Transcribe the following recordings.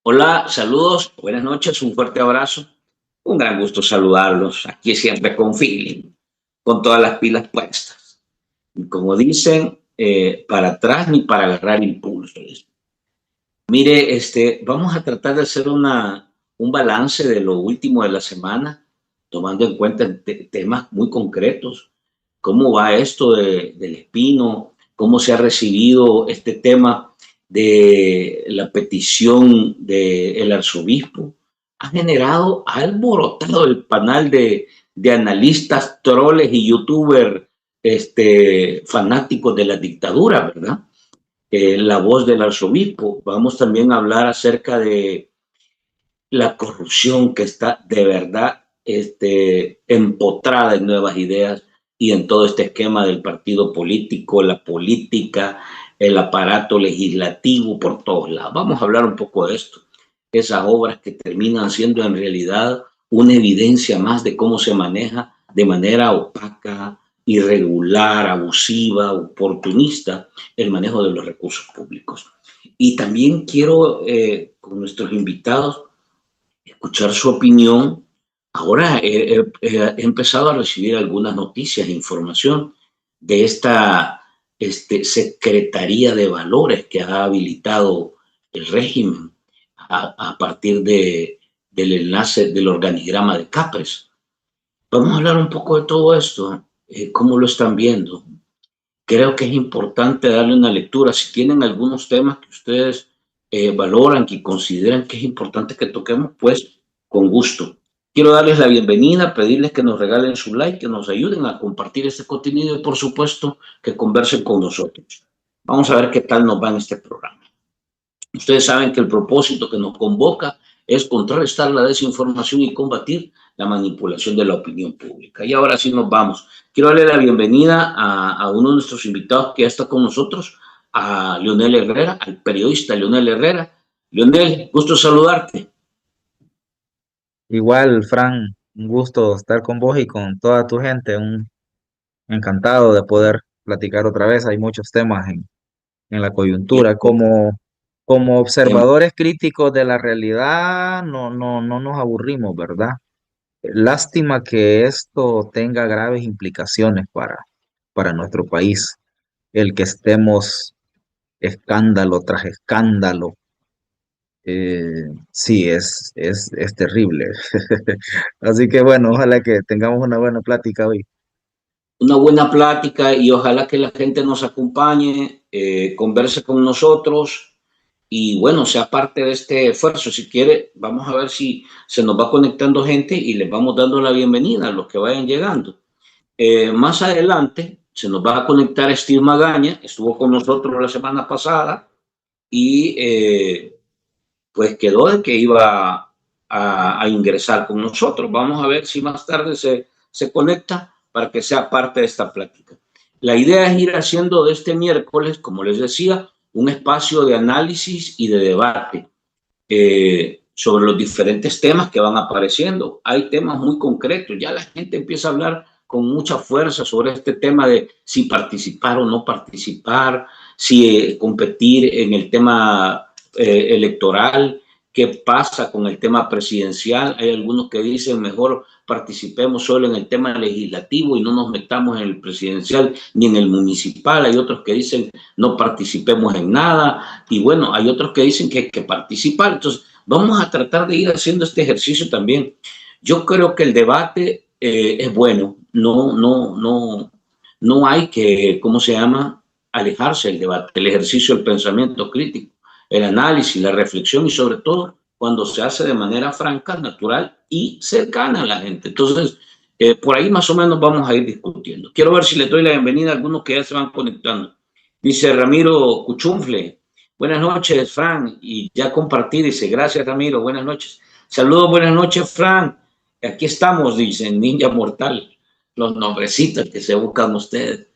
Hola, saludos, buenas noches, un fuerte abrazo. Un gran gusto saludarlos. Aquí siempre con feeling, con todas las pilas puestas. Y como dicen, para atrás ni para agarrar impulso. Mire, vamos a tratar de hacer un balance de lo último de la semana, tomando en cuenta temas muy concretos. ¿Cómo va esto del Espino? ¿Cómo se ha recibido este tema de la petición del arzobispo? Ha generado, ha alborotado el panel de analistas, troles y youtubers fanáticos de la dictadura, ¿verdad? La voz del arzobispo. Vamos también a hablar acerca de la corrupción que está de verdad empotrada en nuevas ideas y en todo este esquema del partido político, la política, el aparato legislativo por todos lados. Vamos a hablar un poco de esto. Esas obras que terminan siendo en realidad una evidencia más de cómo se maneja de manera opaca, irregular, abusiva, oportunista el manejo de los recursos públicos. Y también quiero, con nuestros invitados, escuchar su opinión. Ahora he empezado a recibir algunas noticias e información de esta Secretaría de Valores que ha habilitado el régimen a partir del enlace del organigrama de Capres. Vamos a hablar un poco de todo esto, cómo lo están viendo. Creo que es importante darle una lectura. Si tienen algunos temas que ustedes valoran, que consideran que es importante que toquemos, pues con gusto. Quiero darles la bienvenida, pedirles que nos regalen su like, que nos ayuden a compartir este contenido y por supuesto que conversen con nosotros. Vamos a ver qué tal nos va en este programa. Ustedes saben que el propósito que nos convoca es contrarrestar la desinformación y combatir la manipulación de la opinión pública. Y ahora sí nos vamos. Quiero darle la bienvenida a uno de nuestros invitados que ya está con nosotros, a Leonel Herrera, al periodista Leonel Herrera. Leonel, gusto saludarte. Igual, Fran, un gusto estar con vos y con toda tu gente. Encantado de poder platicar otra vez. Hay muchos temas en la coyuntura. Como observadores críticos de la realidad, no nos aburrimos, ¿verdad? Lástima que esto tenga graves implicaciones para nuestro país. El que estemos escándalo tras escándalo. Sí, es terrible. Así que bueno, ojalá que tengamos una buena plática hoy. Una buena plática y ojalá que la gente nos acompañe, converse con nosotros y bueno, sea parte de este esfuerzo. Si quiere, vamos a ver si se nos va conectando gente y les vamos dando la bienvenida a los que vayan llegando. Más adelante se nos va a conectar Steve Magaña, estuvo con nosotros la semana pasada y pues quedó de que iba a ingresar con nosotros. Vamos a ver si más tarde se conecta para que sea parte de esta plática. La idea es ir haciendo de este miércoles, como les decía, un espacio de análisis y de debate sobre los diferentes temas que van apareciendo. Hay temas muy concretos, ya la gente empieza a hablar con mucha fuerza sobre este tema de si participar o no participar, si competir en el tema electoral, qué pasa con el tema presidencial. Hay algunos que dicen mejor participemos solo en el tema legislativo y no nos metamos en el presidencial ni en el municipal. Hay otros que dicen no participemos en nada y bueno, hay otros que dicen que hay que participar. Entonces, vamos a tratar de ir haciendo este ejercicio también. Yo creo que el debate es bueno, no hay que, ¿cómo se llama?, alejarse del debate, el ejercicio del pensamiento crítico, el análisis, la reflexión y sobre todo cuando se hace de manera franca, natural y cercana a la gente. Entonces, por ahí más o menos vamos a ir discutiendo. Quiero ver si les doy la bienvenida a algunos que ya se van conectando. Dice Ramiro Cuchumfle, buenas noches, Fran, y ya compartí, dice, gracias, Ramiro, buenas noches. Saludos, buenas noches, Fran. Aquí estamos, dicen, Ninja Mortal, los nombrecitos que se buscan ustedes.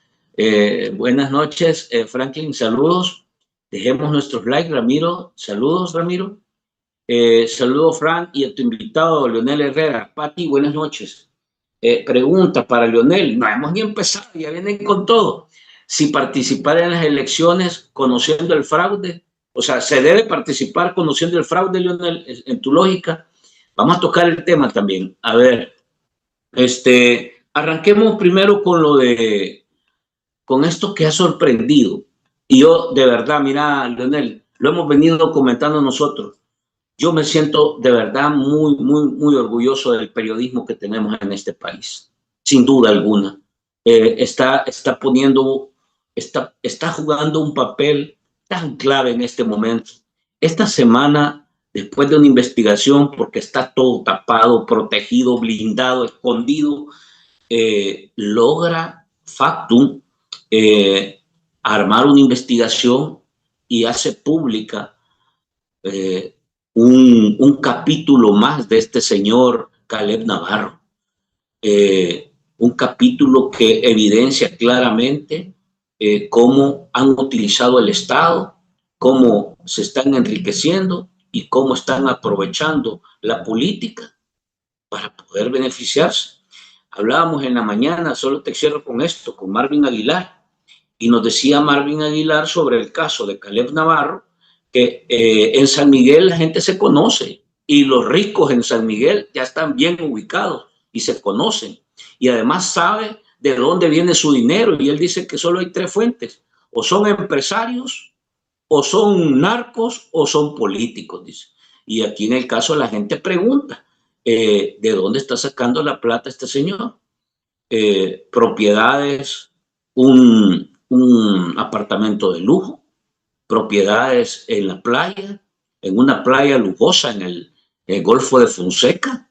Buenas noches, Franklin, saludos. Dejemos nuestros likes, Ramiro. Saludos, Ramiro. Saludos, Frank, y a tu invitado, Leonel Herrera. Pati, buenas noches. Pregunta para Leonel. No hemos ni empezado, ya vienen con todo. Si participar en las elecciones conociendo el fraude O sea, se debe participar conociendo el fraude, Leonel, en tu lógica. Vamos a tocar el tema también. A ver, arranquemos primero con con esto que ha sorprendido. Y yo, de verdad, mira, Leonel, lo hemos venido comentando nosotros. Yo me siento de verdad muy orgulloso del periodismo que tenemos en este país, sin duda alguna. Está poniendo, está jugando un papel tan clave en este momento. Esta semana, después de una investigación, porque está todo tapado, protegido, blindado, escondido, logra Factum eh, armar una investigación y hace pública eh, un capítulo más de este señor Caleb Navarro. Un capítulo que evidencia claramente cómo han utilizado el Estado, cómo se están enriqueciendo y cómo están aprovechando la política para poder beneficiarse. Hablábamos en la mañana, solo te cierro con esto, con Marvin Aguilar, y nos decía Marvin Aguilar sobre el caso de Caleb Navarro, que en San Miguel la gente se conoce y los ricos en San Miguel ya están bien ubicados y se conocen y además sabe de dónde viene su dinero y él dice que solo hay tres fuentes, o son empresarios, o son narcos, o son políticos, dice. Y aquí en el caso la gente pregunta, ¿de dónde está sacando la plata este señor? Propiedades, un apartamento de lujo, propiedades en la playa, en una playa lujosa en el Golfo de Fonseca,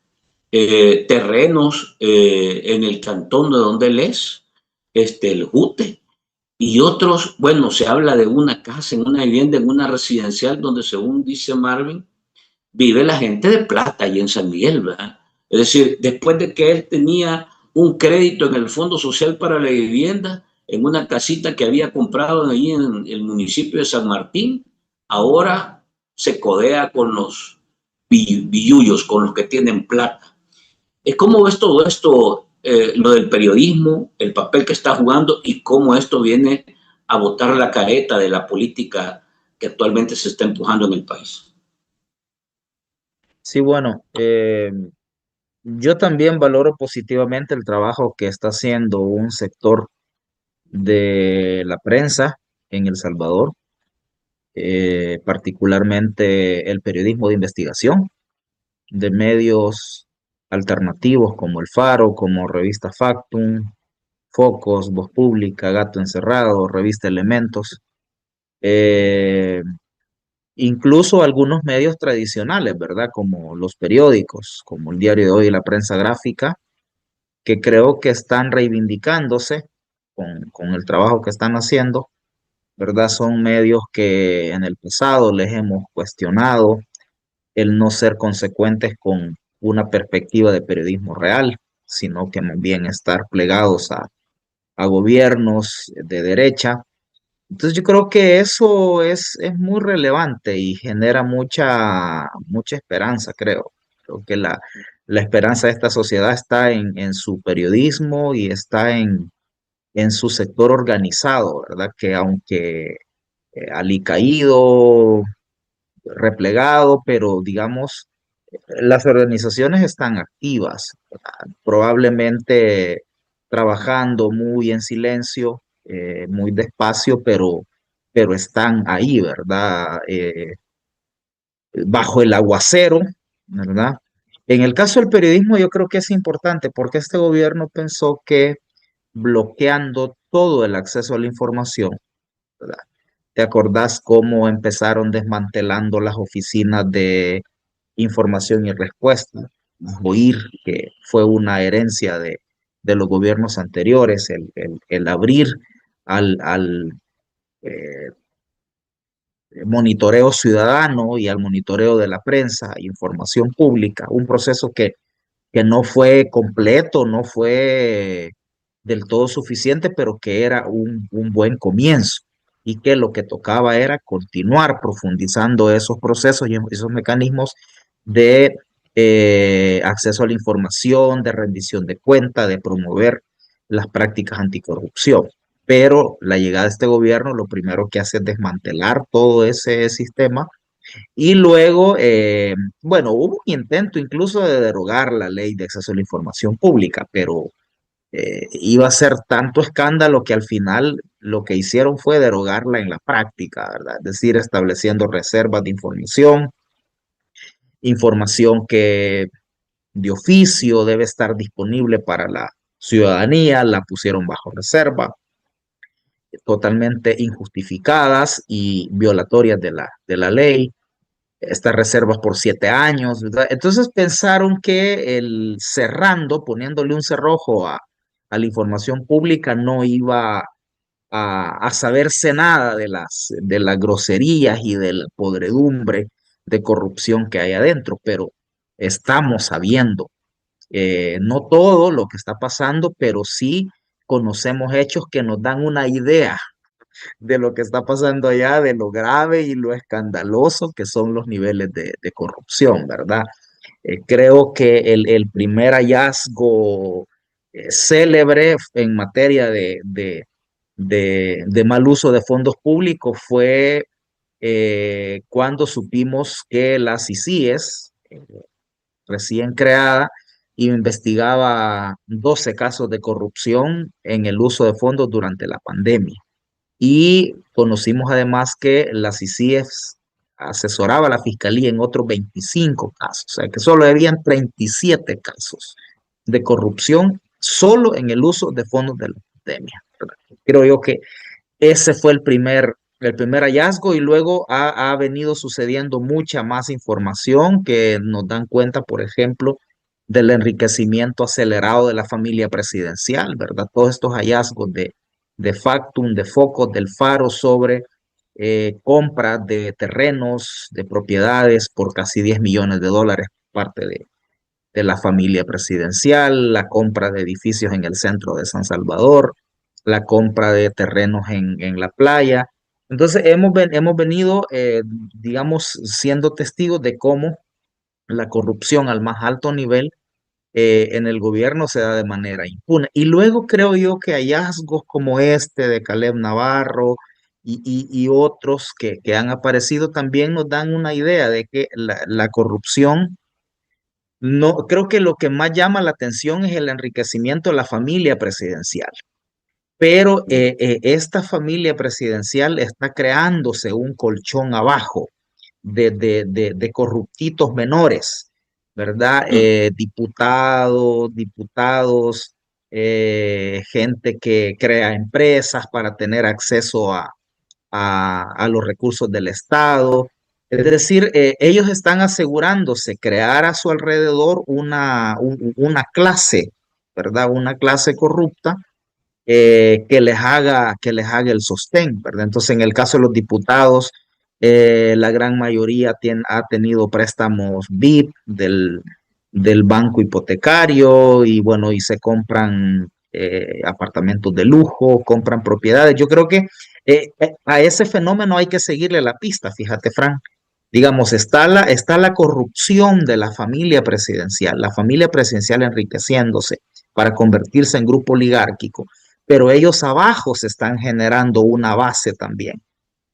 terrenos en el cantón de donde él es, el Jute, y otros, bueno, se habla de una casa, en una vivienda, en una residencial donde según dice Marvin, vive la gente de plata ahí en San Miguel, ¿verdad? Es decir, después de que él tenía un crédito en el Fondo Social para la Vivienda, en una casita que había comprado ahí en el municipio de San Martín, ahora se codea con los billullos, con los que tienen plata. ¿Cómo ves todo esto, lo del periodismo, el papel que está jugando y cómo esto viene a botar la careta de la política que actualmente se está empujando en el país? Sí, bueno, yo también valoro positivamente el trabajo que está haciendo un sector de la prensa en El Salvador, particularmente el periodismo de investigación de medios alternativos como El Faro, como Revista Factum, Focos, Voz Pública, Gato Encerrado, Revista Elementos, eh, incluso algunos medios tradicionales, ¿verdad? Como los periódicos, como el Diario de Hoy y la prensa gráfica, que creo que están reivindicándose con el trabajo que están haciendo, ¿verdad? Son medios que en el pasado les hemos cuestionado el no ser consecuentes con una perspectiva de periodismo real, sino que más bien estar plegados a gobiernos de derecha. Entonces yo creo que eso es muy relevante y genera mucha esperanza, creo. Creo que la esperanza de esta sociedad está en su periodismo y está en su sector organizado, ¿verdad? Que aunque alicaído, replegado, pero digamos, las organizaciones están activas, ¿verdad? Probablemente trabajando muy en silencio, muy despacio, pero están ahí, ¿verdad? Bajo el aguacero, ¿verdad? En el caso del periodismo, yo creo que es importante porque este gobierno pensó que bloqueando todo el acceso a la información, ¿verdad? ¿Te acordás cómo empezaron desmantelando las oficinas de información y respuesta? Oír que fue una herencia de los gobiernos anteriores, el abrir al eh, monitoreo ciudadano y al monitoreo de la prensa, información pública, un proceso que no fue completo, no fue del todo suficiente, pero que era un buen comienzo y que lo que tocaba era continuar profundizando esos procesos y esos mecanismos de acceso a la información, de rendición de cuenta, de promover las prácticas anticorrupción. pero la llegada de este gobierno lo primero que hace es desmantelar todo ese sistema y luego, bueno, hubo un intento incluso de derogar la ley de acceso a la información pública, pero iba a ser tanto escándalo que al final lo que hicieron fue derogarla en la práctica, ¿verdad? Es decir, estableciendo reservas de información, información que de oficio debe estar disponible para la ciudadanía, la pusieron bajo reserva, totalmente injustificadas y violatorias de la ley. Estas reservas por 7 años, ¿verdad? Entonces pensaron que el cerrando, poniéndole un cerrojo a la información pública, no iba a saberse nada de las groserías y de la podredumbre de corrupción que hay adentro, pero estamos sabiendo, no todo lo que está pasando, pero sí conocemos hechos que nos dan una idea de lo que está pasando allá, de lo grave y lo escandaloso que son los niveles de corrupción, ¿verdad? Creo que el primer hallazgo célebre en materia de mal uso de fondos públicos fue cuando supimos que la CICIES, recién creada, investigaba 12 casos de corrupción en el uso de fondos durante la pandemia. Y conocimos además que la CICIEF asesoraba a la fiscalía en otros 25 casos, o sea que solo habían 37 casos de corrupción solo en el uso de fondos de la pandemia, ¿verdad? Creo yo que ese fue el primer hallazgo y luego ha venido sucediendo mucha más información que nos dan cuenta, por ejemplo, del enriquecimiento acelerado de la familia presidencial, ¿verdad? Todos estos hallazgos de Factum, de Focus, del Faro sobre compras de terrenos, de propiedades por casi 10 millones de dólares por parte de la familia presidencial, la compra de edificios en el centro de San Salvador, la compra de terrenos en la playa. Entonces hemos venido, digamos, siendo testigos de cómo la corrupción al más alto nivel en el gobierno se da de manera impune. Y luego creo yo que hallazgos como este de Caleb Navarro y otros que han aparecido también nos dan una idea de que la corrupción, no, creo que lo que más llama la atención es el enriquecimiento de la familia presidencial. Pero esta familia presidencial está creándose un colchón abajo de corruptitos menores, ¿verdad? Diputados, gente que crea empresas para tener acceso a los recursos del Estado. Es decir, ellos están asegurándose crear a su alrededor una clase, ¿verdad? Una clase corrupta que les haga el sostén, ¿verdad? Entonces, en el caso de los diputados, la gran mayoría ha tenido préstamos BIP del banco hipotecario y bueno, y se compran apartamentos de lujo, compran propiedades. Yo creo que a ese fenómeno hay que seguirle la pista, fíjate, Frank. Digamos, está la corrupción de la familia presidencial enriqueciéndose para convertirse en grupo oligárquico, pero ellos abajo se están generando una base también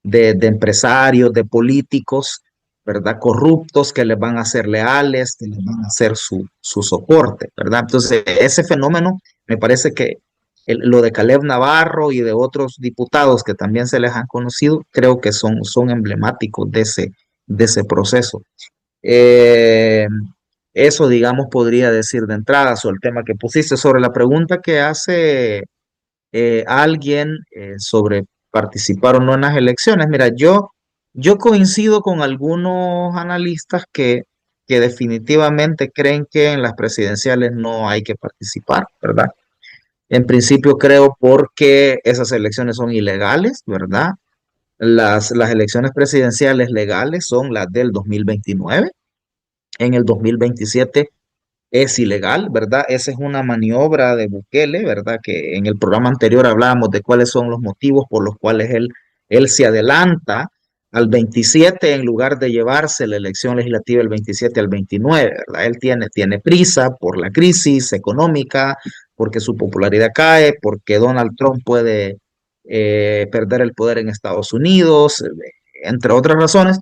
de empresarios, de políticos, ¿verdad? Corruptos que les van a ser leales, que les van a hacer su soporte, ¿verdad? Entonces, ese fenómeno me parece que lo de Caleb Navarro y de otros diputados que también se les han conocido, creo que son emblemáticos de ese proceso. Eh, Eso, digamos, podría decir de entrada sobre el tema que pusiste, sobre la pregunta que hace alguien sobre participar o no en las elecciones. Mira, yo coincido con algunos analistas que definitivamente creen que en las presidenciales no hay que participar, ¿verdad? En principio creo porque esas elecciones son ilegales, ¿verdad? Las elecciones presidenciales legales son las del 2029. En el 2027 es ilegal, ¿verdad? Esa es una maniobra de Bukele, ¿verdad? Que en el programa anterior hablábamos de cuáles son los motivos por los cuales él se adelanta al 27 en lugar de llevarse la elección legislativa del 27 al 29, ¿verdad? Él tiene prisa por la crisis económica, porque su popularidad cae, porque Donald Trump puede perder el poder en Estados Unidos, entre otras razones.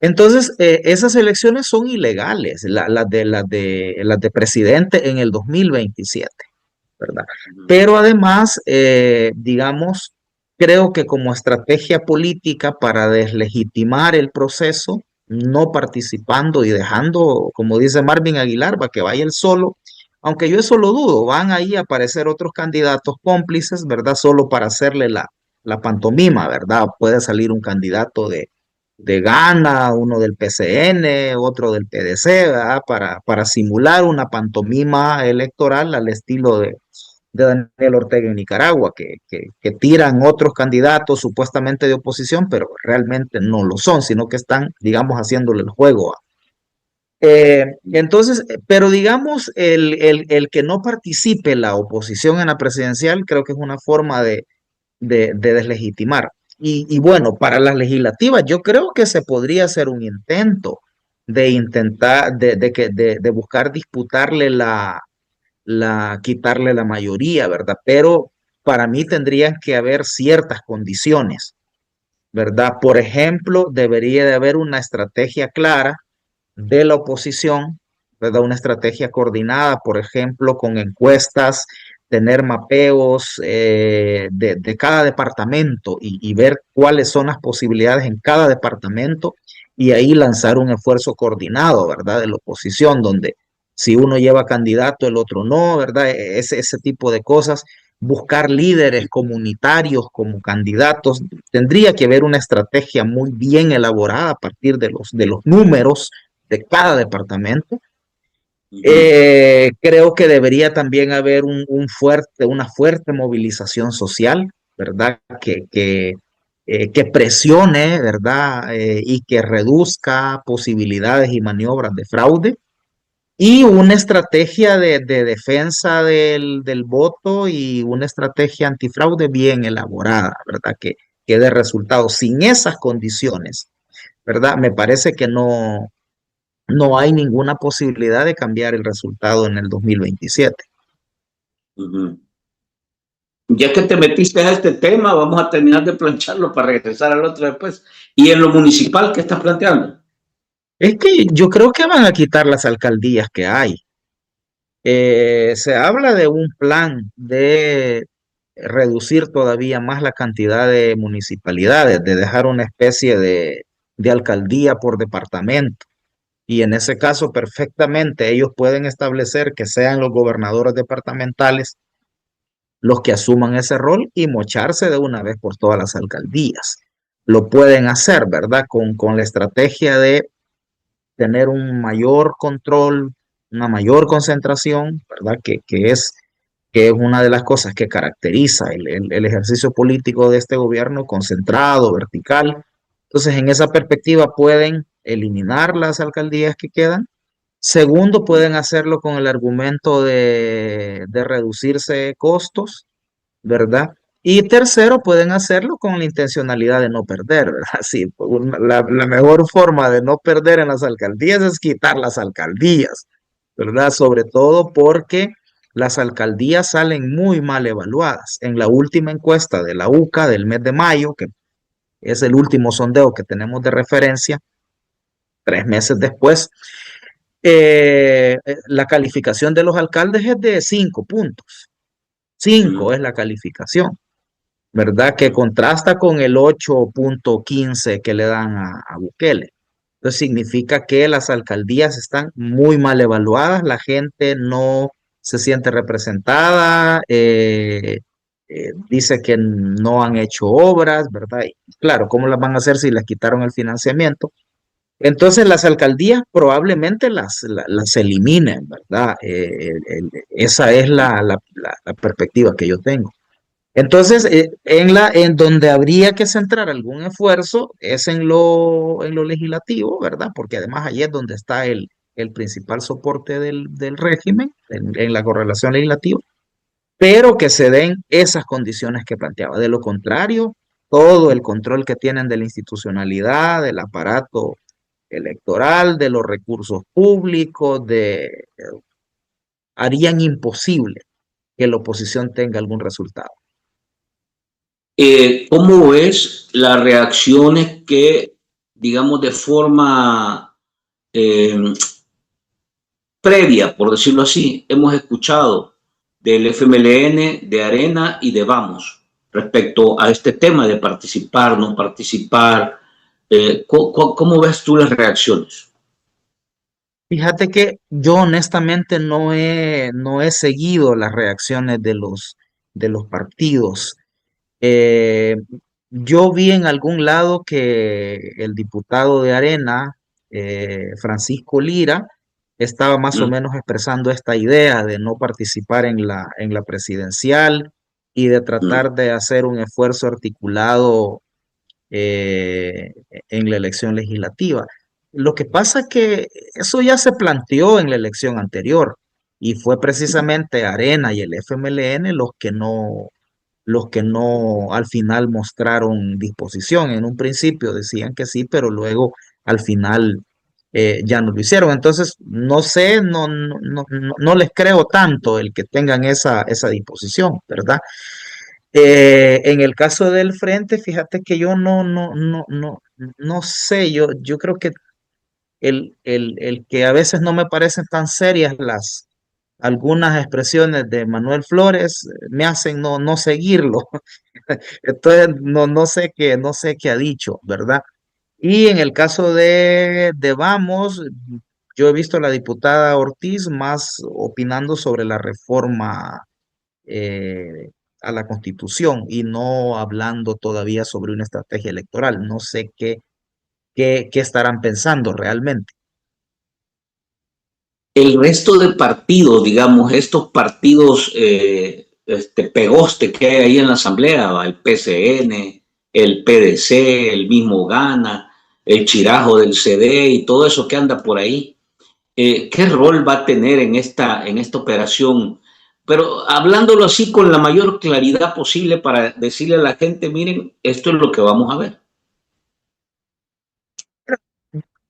Entonces, esas elecciones son ilegales, las de presidente en el 2027, ¿verdad? ujú. Pero además, digamos, creo que como estrategia política para deslegitimar el proceso, no participando y dejando, como dice Marvin Aguilar, para que vaya él solo, aunque yo eso lo dudo, van ahí a aparecer otros candidatos cómplices, ¿verdad? Solo para hacerle la pantomima, ¿verdad? Puede salir un candidato de Gana, uno del PCN, otro del PDC, ¿verdad? Para simular una pantomima electoral al estilo de Daniel Ortega en Nicaragua, que tiran otros candidatos supuestamente de oposición, pero realmente no lo son, sino que están, digamos, haciéndole el juego. Entonces, pero digamos, el que no participe la oposición en la presidencial, creo que es una forma de deslegitimar. Y bueno, para las legislativas, yo creo que se podría hacer un intento de intentar, de buscar disputarle quitarle la mayoría, ¿verdad? Pero para mí tendrían que haber ciertas condiciones, ¿verdad? Por ejemplo, debería de haber una estrategia clara de la oposición, ¿verdad? Una estrategia coordinada, por ejemplo, con encuestas, tener mapeos de cada departamento y ver cuáles son las posibilidades en cada departamento y ahí lanzar un esfuerzo coordinado, ¿verdad? De la oposición, donde si uno lleva candidato, el otro no, ¿verdad? Ese tipo de cosas. Buscar líderes comunitarios como candidatos. Tendría que haber una estrategia muy bien elaborada a partir de los números de cada departamento. Ujú, Creo que debería también haber una fuerte movilización social, ¿verdad? Que presione, ¿verdad? Y que reduzca posibilidades y maniobras de fraude. Y una estrategia de defensa del voto y una estrategia antifraude bien elaborada, ¿verdad? Que dé resultados. Sin esas condiciones, ¿verdad? Me parece que no hay ninguna posibilidad de cambiar el resultado en el 2027. ujú. Ya que te metiste a este tema, vamos a terminar de plancharlo para regresar al otro después. ¿Y en lo municipal qué estás planteando? Es que yo creo que van a quitar las alcaldías que hay. Se habla de un plan de reducir todavía más la cantidad de municipalidades, de dejar una especie de alcaldía por departamento. Y en ese caso, perfectamente, ellos pueden establecer que sean los gobernadores departamentales los que asuman ese rol y mocharse de una vez por todas las alcaldías. Lo pueden hacer, ¿verdad? Con la estrategia de tener un mayor control, una mayor concentración, ¿verdad? Que es una de las cosas que caracteriza el ejercicio político de este gobierno, concentrado, vertical. Entonces, en esa perspectiva pueden eliminar las alcaldías que quedan. Segundo, pueden hacerlo con el argumento de reducirse costos, ¿verdad? Y tercero, pueden hacerlo con la intencionalidad de no perder, ¿verdad? Sí, la mejor forma de no perder en las alcaldías es quitar las alcaldías, ¿verdad? Sobre todo porque las alcaldías salen muy mal evaluadas. En la última encuesta de la UCA del mes de mayo, que es el último sondeo que tenemos de referencia, 3 meses después, la calificación de los alcaldes es de 5 puntos. 5 Ujú, es la calificación. ¿Verdad? Que ujú. contrasta con el 8.15 que le dan a Bukele. Entonces significa que las alcaldías están muy mal evaluadas, la gente no se siente representada, dice que no han hecho obras, ¿verdad? Y claro, ¿cómo las van a hacer si les quitaron el financiamiento? Entonces las alcaldías probablemente las eliminen, ¿verdad? Esa es la perspectiva que yo tengo. Entonces, en donde habría que centrar algún esfuerzo es en lo legislativo, ¿verdad? Porque además allí es donde está el principal soporte del régimen, en la correlación legislativa, pero que se den esas condiciones que planteaba. De lo contrario, todo el control que tienen de la institucionalidad, del aparato electoral, de los recursos públicos, harían imposible que la oposición tenga algún resultado. ¿Cómo ves las reacciones que, digamos, de forma eh, previa, por decirlo así, hemos escuchado del FMLN, de Arena y de Vamos respecto a este tema de participar, no participar? ¿Cómo ves tú las reacciones? Fíjate que yo honestamente no he seguido las reacciones de los partidos. Eh, yo vi en algún lado que el diputado de Arena, Francisco Lira, estaba más o Mm, menos expresando esta idea de no participar en la presidencial y de mm. tratar de hacer un esfuerzo articulado eh, en la elección legislativa. Lo que pasa es que eso ya se planteó en la elección anterior y fue precisamente Arena y el FMLN los que no al final mostraron disposición. En un principio decían que sí, pero luego al final ya no lo hicieron. Entonces, no sé, no les creo tanto el que tengan esa disposición, ¿verdad? En el caso del frente, fíjate que yo no sé, yo creo que el que a veces no me parecen tan serias algunas expresiones de Manuel Flores me hacen no seguirlo. Entonces, no sé qué ha dicho, ¿verdad? Y en el caso de Vamos, yo he visto a la diputada Ortiz más opinando sobre la reforma eh, a la Constitución y no hablando todavía sobre una estrategia electoral. No sé qué estarán pensando realmente. El resto de partidos, digamos, estos partidos pegoste que hay ahí en la Asamblea, ¿va? El PCN, el PDC, el mismo Gana, el Chirajo del CD y todo eso que anda por ahí, ¿qué rol va a tener en esta operación? Pero hablándolo así con la mayor claridad posible para decirle a la gente, miren, esto es lo que vamos a ver.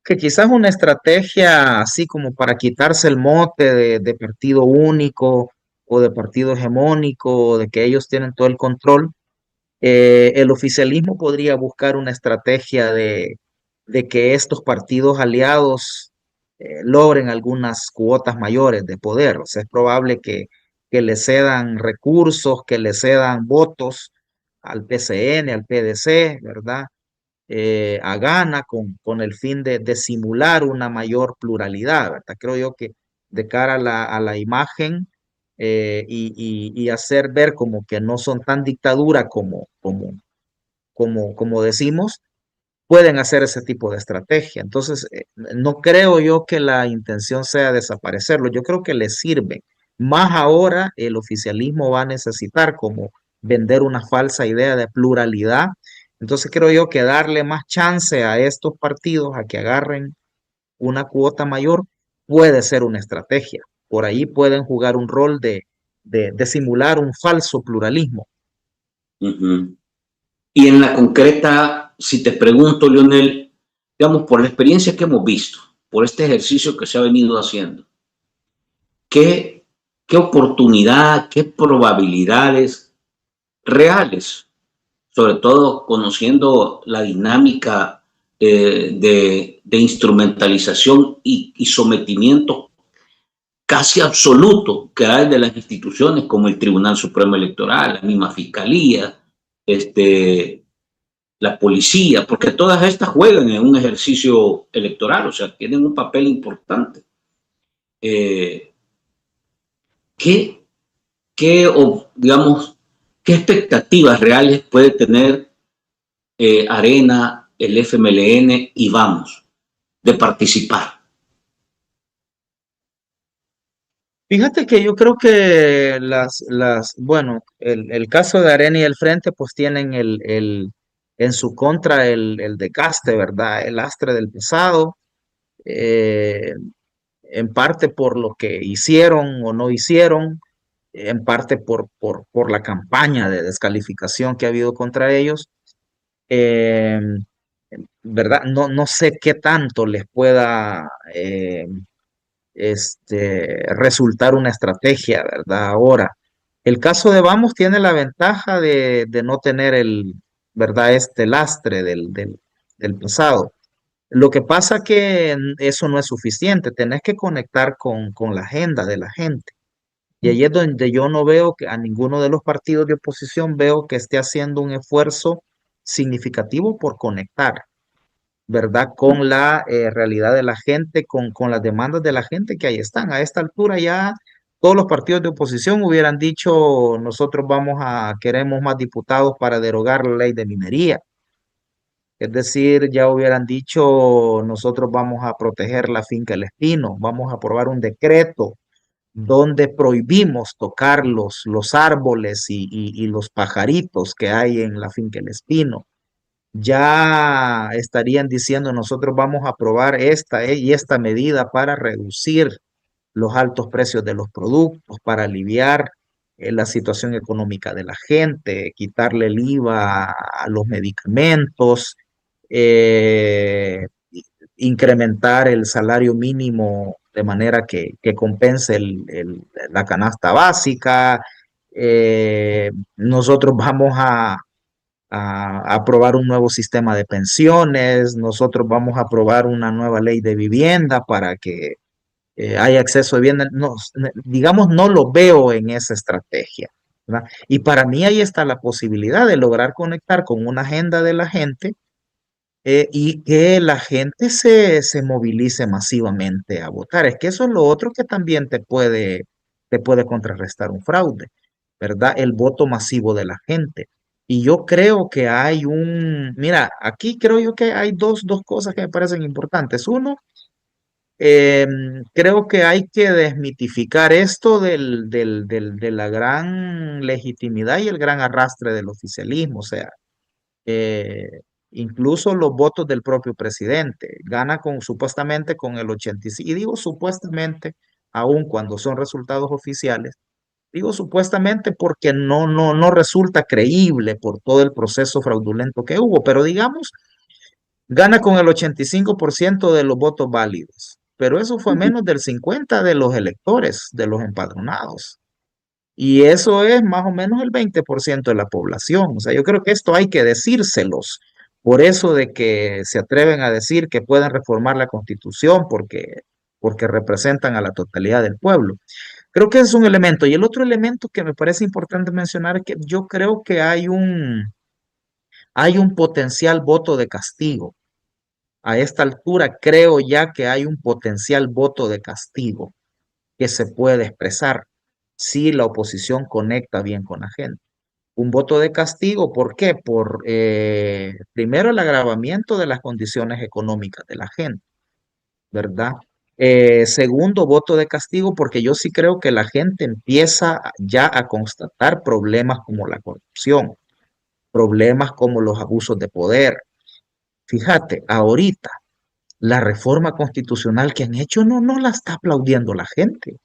Que quizás una estrategia así como para quitarse el mote de partido único o de partido hegemónico, de que ellos tienen todo el control, el oficialismo podría buscar una estrategia de que estos partidos aliados logren algunas cuotas mayores de poder. O sea, es probable que le cedan recursos, que le cedan votos al PCN, al PDC, ¿verdad? A Ghana con el fin de simular una mayor pluralidad, ¿verdad? Creo yo que de cara a la imagen y hacer ver como que no son tan dictadura como decimos, pueden hacer ese tipo de estrategia. Entonces, no creo yo que la intención sea desaparecerlo, yo creo que les sirve. Más ahora el oficialismo va a necesitar como vender una falsa idea de pluralidad. Entonces creo yo que darle más chance a estos partidos a que agarren una cuota mayor puede ser una estrategia. Por ahí pueden jugar un rol de simular un falso pluralismo. Uh -huh. Y en la concreta, si te pregunto, Lionel, digamos, por la experiencia que hemos visto, por este ejercicio que se ha venido haciendo, ¿qué, qué oportunidad, qué probabilidades reales, sobre todo conociendo la dinámica de instrumentalización y sometimiento casi absoluto que hay de las instituciones como el Tribunal Supremo Electoral, la misma Fiscalía, este, la policía, porque todas estas juegan en un ejercicio electoral, o sea, tienen un papel importante. Eh, ¿qué, digamos, qué expectativas reales puede tener Arena, el FMLN y Vamos de participar? Fíjate que yo creo que bueno, el caso de Arena y el Frente, pues tienen en su contra el desgaste, ¿verdad? El lastre del pasado, eh, en parte por lo que hicieron o no hicieron, en parte por la campaña de descalificación que ha habido contra ellos. Eh, ¿Verdad? No sé qué tanto les pueda resultar una estrategia, ¿verdad? Ahora. El caso de Vamos tiene la ventaja de no tener ¿verdad? Este lastre del pasado. Lo que pasa que eso no es suficiente, tenés que conectar con la agenda de la gente. Y ahí es donde yo no veo que a ninguno de los partidos de oposición veo que esté haciendo un esfuerzo significativo por conectar, ¿verdad? Con la realidad de la gente, con las demandas de la gente que ahí están. A esta altura ya todos los partidos de oposición hubieran dicho, nosotros queremos más diputados para derogar la ley de minería. Es decir, ya hubieran dicho, nosotros vamos a proteger la finca El Espino, vamos a aprobar un decreto donde prohibimos tocar los árboles y los pajaritos que hay en la finca El Espino. Ya estarían diciendo, nosotros vamos a aprobar esta y esta medida para reducir los altos precios de los productos, para aliviar la situación económica de la gente, quitarle el IVA a los medicamentos, eh, incrementar el salario mínimo de manera que compense la canasta básica. Nosotros vamos a aprobar un nuevo sistema de pensiones, nosotros vamos a aprobar una nueva ley de vivienda para que haya acceso a vivienda. No, digamos, no lo veo en esa estrategia, ¿verdad? Y para mí ahí está la posibilidad de lograr conectar con una agenda de la gente y que la gente se movilice masivamente a votar. Es que eso es lo otro que también te puede contrarrestar un fraude, ¿verdad? El voto masivo de la gente. Y yo creo que mira, aquí creo yo que hay dos cosas que me parecen importantes. Uno, creo que hay que desmitificar esto de la gran legitimidad y el gran arrastre del oficialismo. O sea, eh, incluso los votos del propio presidente. Gana supuestamente con el 85, y digo supuestamente, aun cuando son resultados oficiales, digo supuestamente porque no resulta creíble por todo el proceso fraudulento que hubo, pero digamos, gana con el 85% de los votos válidos, pero eso fue menos del 50 de los electores, de los empadronados. Y eso es más o menos el 20% de la población. O sea, yo creo que esto hay que decírselos. Por eso de que se atreven a decir que pueden reformar la Constitución porque representan a la totalidad del pueblo. Creo que ese es un elemento. Y el otro elemento que me parece importante mencionar es que yo creo que hay un potencial voto de castigo. A esta altura creo ya que hay un potencial voto de castigo que se puede expresar si la oposición conecta bien con la gente. Un voto de castigo, ¿por qué? Por, primero, el agravamiento de las condiciones económicas de la gente, ¿verdad? Segundo, voto de castigo, porque yo sí creo que la gente empieza ya a constatar problemas como la corrupción, problemas como los abusos de poder. Fíjate, ahorita la reforma constitucional que han hecho no la está aplaudiendo la gente.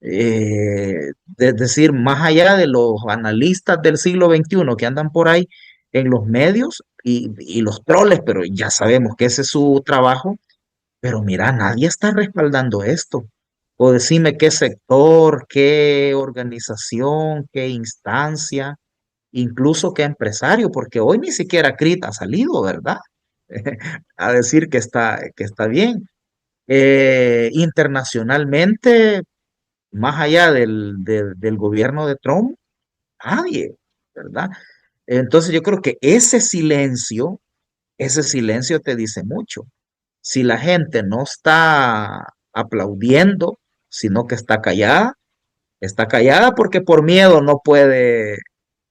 Es decir, más allá de los analistas del siglo XXI que andan por ahí en los medios y los troles, pero ya sabemos que ese es su trabajo, pero mira, nadie está respaldando esto. O decime qué sector, qué organización, qué instancia, incluso qué empresario, porque hoy ni siquiera CRIT ha salido, ¿verdad? A decir que está bien. Internacionalmente, más allá del gobierno de Trump, nadie, ¿verdad? Entonces yo creo que ese silencio te dice mucho. Si la gente no está aplaudiendo, sino que está callada porque por miedo no puede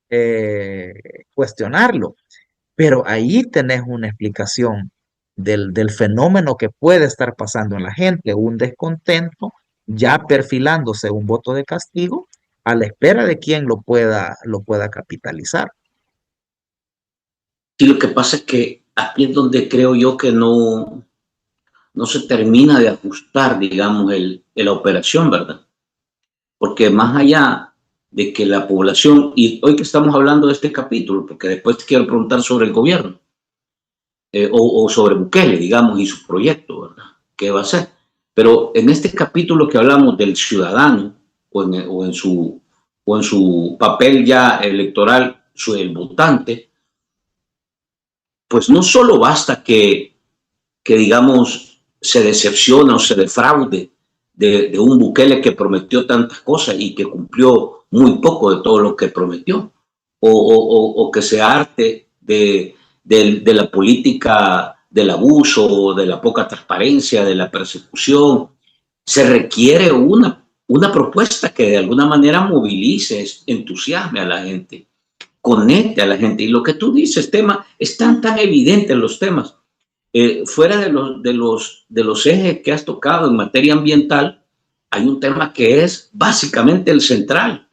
eh, cuestionarlo. Pero ahí tenés una explicación del fenómeno que puede estar pasando en la gente, un descontento ya perfilándose un voto de castigo a la espera de quien lo pueda capitalizar. Y lo que pasa es que aquí es donde creo yo que no se termina de ajustar, digamos, la operación, ¿verdad? Porque más allá de que la población, y hoy que estamos hablando de este capítulo, porque después te quiero preguntar sobre el gobierno, o sobre Bukele, digamos, y su proyecto, ¿verdad? ¿Qué va a hacer? Pero en este capítulo que hablamos del ciudadano, o en su o en su papel ya electoral, el votante, pues no solo basta que digamos, se decepciona o se defraude de un Bukele que prometió tantas cosas y que cumplió muy poco de todo lo que prometió, o que se arte de la política del abuso, de la poca transparencia, de la persecución. Se requiere una propuesta que de alguna manera movilice, entusiasme a la gente, conecte a la gente. Y lo que tú dices, tema, están tan evidentes los temas. Fuera de los ejes que has tocado en materia ambiental, hay un tema que es básicamente el central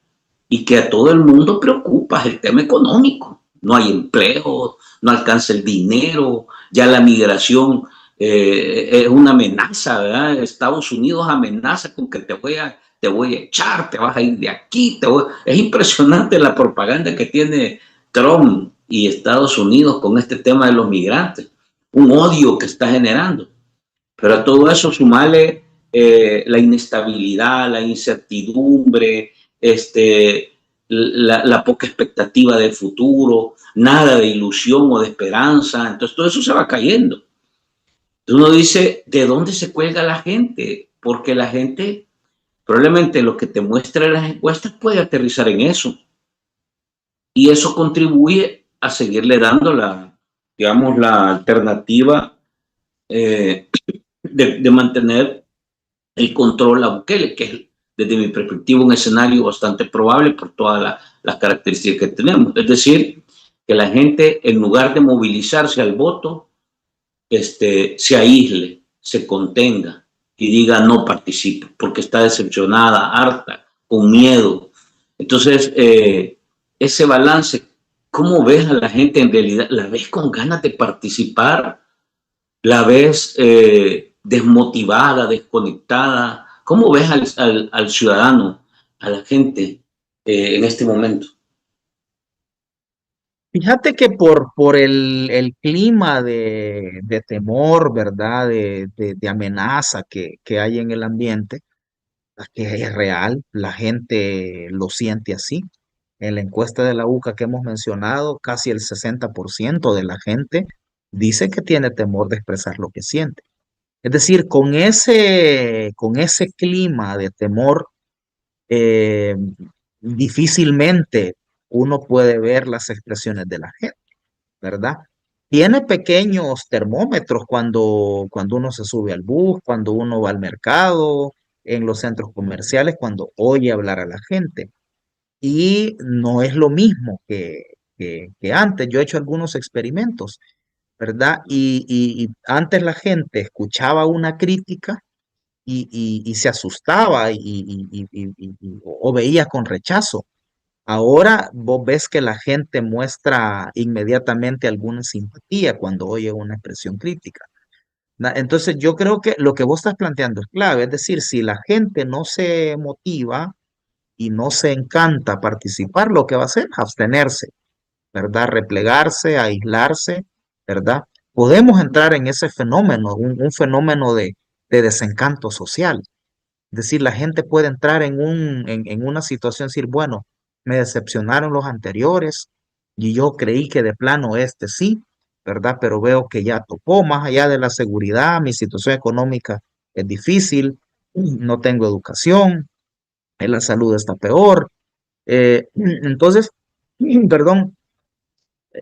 y que a todo el mundo preocupa, es el tema económico. No hay empleo, no alcanza el dinero, ya la migración es una amenaza, ¿verdad? Estados Unidos amenaza con que te voy a echar, te vas a ir de aquí. Es impresionante la propaganda que tiene Trump y Estados Unidos con este tema de los migrantes, un odio que está generando. Pero a todo eso sumarle la inestabilidad, la incertidumbre, la poca expectativa del futuro, nada de ilusión o de esperanza. Entonces todo eso se va cayendo. Entonces uno dice, ¿de dónde se cuelga la gente? Porque la gente, probablemente lo que te muestra las encuestas puede aterrizar en eso. Y eso contribuye a seguirle dando digamos, la alternativa de mantener el control a Bukele, que es desde mi perspectiva un escenario bastante probable por todas las características que tenemos. Es decir, que la gente en lugar de movilizarse al voto, se aísle, se contenga y diga no participo, porque está decepcionada, harta, con miedo. Entonces, ese balance, ¿cómo ves a la gente en realidad? ¿La ves con ganas de participar? ¿La ves desmotivada, desconectada? ¿Cómo ves al ciudadano, a la gente en este momento? Fíjate que por el clima de temor, ¿verdad? De amenaza que hay en el ambiente, que es real, la gente lo siente así. En la encuesta de la UCA que hemos mencionado, casi el 60% de la gente dice que tiene temor de expresar lo que siente. Es decir, con ese clima de temor, eh, difícilmente uno puede ver las expresiones de la gente, ¿verdad? Tiene pequeños termómetros cuando uno se sube al bus, cuando uno va al mercado, en los centros comerciales, cuando oye hablar a la gente. Y no es lo mismo que antes. Yo he hecho algunos experimentos, ¿verdad? Y antes la gente escuchaba una crítica y se asustaba o veía con rechazo. Ahora vos ves que la gente muestra inmediatamente alguna simpatía cuando oye una expresión crítica. Entonces yo creo que lo que vos estás planteando es clave, es decir, si la gente no se motiva y no se encanta participar, lo que va a hacer es abstenerse, ¿verdad? Replegarse, aislarse, ¿verdad? Podemos entrar en ese fenómeno, un fenómeno de desencanto social. Es decir, la gente puede entrar en una situación, decir, bueno, me decepcionaron los anteriores y yo creí que de plano este sí, ¿verdad? Pero veo que ya topó más allá de la seguridad, mi situación económica es difícil, no tengo educación, la salud está peor. Entonces, perdón,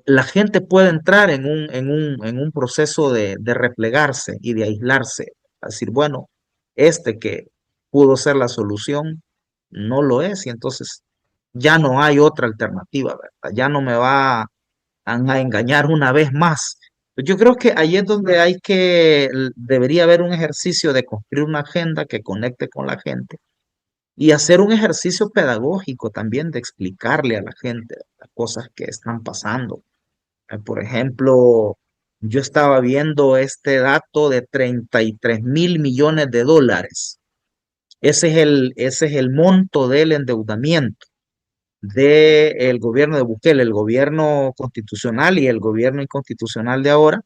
la gente puede entrar en un proceso de replegarse y de aislarse. A decir, bueno, este que pudo ser la solución no lo es y entonces ya no hay otra alternativa, ¿verdad? Ya no me va a engañar una vez más. Yo creo que ahí es donde debería haber un ejercicio de construir una agenda que conecte con la gente y hacer un ejercicio pedagógico también de explicarle a la gente las cosas que están pasando. Por ejemplo, yo estaba viendo este dato de 33.000 millones de dólares. Ese es el monto del endeudamiento del gobierno de Bukele, el gobierno constitucional y el gobierno inconstitucional de ahora,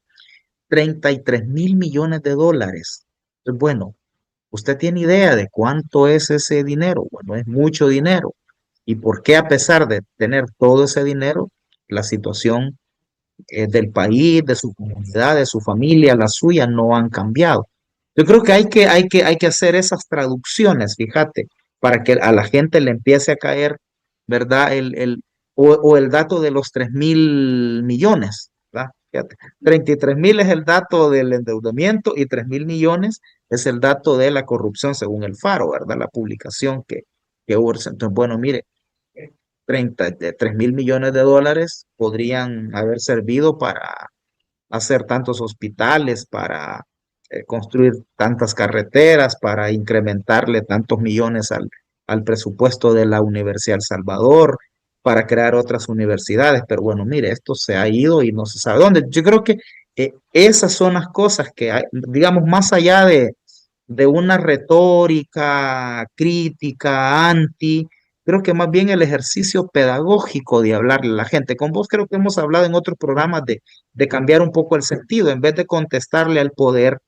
33.000 millones de dólares. Entonces, bueno, ¿usted tiene idea de cuánto es ese dinero? Bueno, es mucho dinero. y por qué a pesar de tener todo ese dinero, la situación del país, de su comunidad, de su familia, la suya, no han cambiado. Yo creo que hay que hacer esas traducciones, fíjate, para que a la gente le empiece a caer, ¿verdad? O el dato de los 3.000 millones, ¿verdad? Fíjate, 33.000 es el dato del endeudamiento y 3.000 millones es el dato de la corrupción según el Faro, ¿verdad? La publicación que hubo. Entonces, bueno, mire, 3.000 millones de dólares podrían haber servido para hacer tantos hospitales, para construir tantas carreteras, para incrementarle tantos millones al presupuesto de la Universidad El Salvador, para crear otras universidades. Pero bueno, mire, esto se ha ido y no se sabe dónde. Yo creo que esas son las cosas que hay, digamos, más allá de una retórica crítica, anti. Creo que más bien el ejercicio pedagógico de hablarle a la gente. Con vos creo que hemos hablado en otros programas de cambiar un poco el sentido, en vez de contestarle al poder,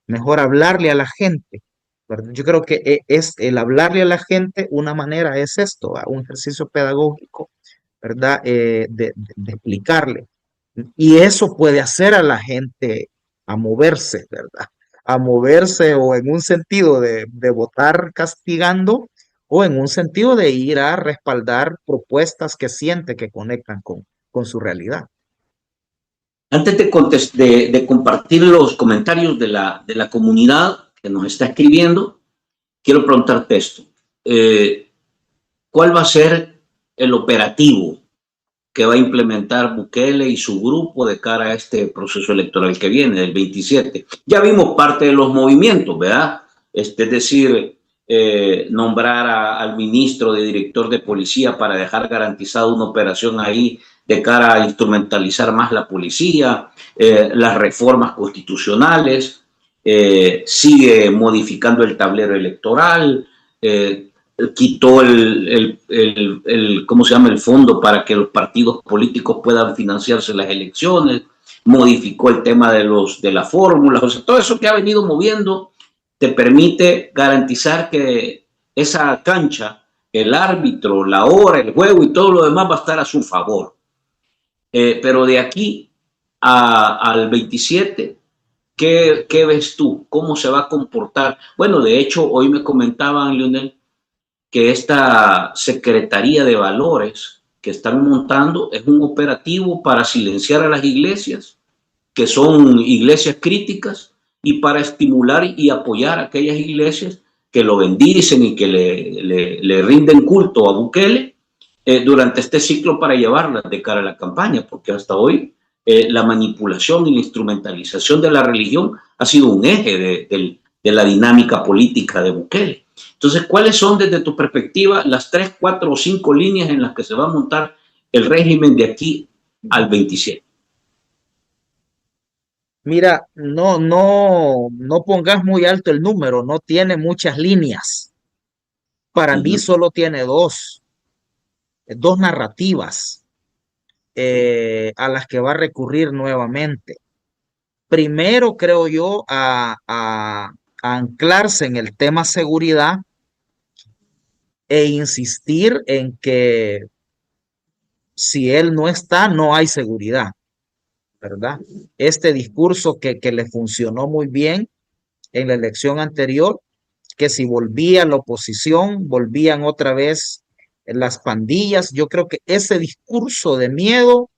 mejor hablarle a la gente, ¿verdad? Yo creo que es el hablarle a la gente, una manera es esto, ¿va? Un ejercicio pedagógico, ¿verdad? De explicarle. Y eso puede hacer a la gente a moverse, ¿verdad? A moverse o en un sentido de votar castigando o en un sentido de ir a respaldar propuestas que siente que conectan con su realidad. Antes de compartir los comentarios de la comunidad que nos está escribiendo, quiero preguntarte esto. ¿Cuál va a ser el operativo que va a implementar Bukele y su grupo de cara a este proceso electoral que viene, del 27? Ya vimos parte de los movimientos, ¿verdad? Es decir, nombrar al ministro de director de policía para dejar garantizada una operación ahí de cara a instrumentalizar más la policía, las reformas constitucionales, sigue modificando el tablero electoral, quitó ¿cómo se llama? El fondo para que los partidos políticos puedan financiarse las elecciones, modificó el tema de las fórmulas, o sea, todo eso que ha venido moviendo te permite garantizar que esa cancha, el árbitro, la hora, el juego y todo lo demás va a estar a su favor. Pero de aquí al 27, ¿qué ves tú? ¿Cómo se va a comportar? Bueno, de hecho, hoy me comentaban, Leonel, que esta Secretaría de Valores que están montando es un operativo para silenciar a las iglesias, que son iglesias críticas, y para estimular y apoyar a aquellas iglesias que lo bendicen y que le rinden culto a Bukele durante este ciclo para llevarlas de cara a la campaña, porque hasta hoy la manipulación y la instrumentalización de la religión ha sido un eje de la dinámica política de Bukele. Entonces, ¿cuáles son desde tu perspectiva las 3, 4 o 5 líneas en las que se va a montar el régimen de aquí al 27? Mira, no pongas muy alto el número, no tiene muchas líneas. Para mí solo tiene dos narrativas a las que va a recurrir nuevamente. Primero, creo yo, a anclarse en el tema seguridad e insistir en que si él no está, no hay seguridad, ¿verdad? Este discurso que le funcionó muy bien en la elección anterior, que si volvía la oposición, volvían otra vez las pandillas. Yo creo que ese discurso de miedo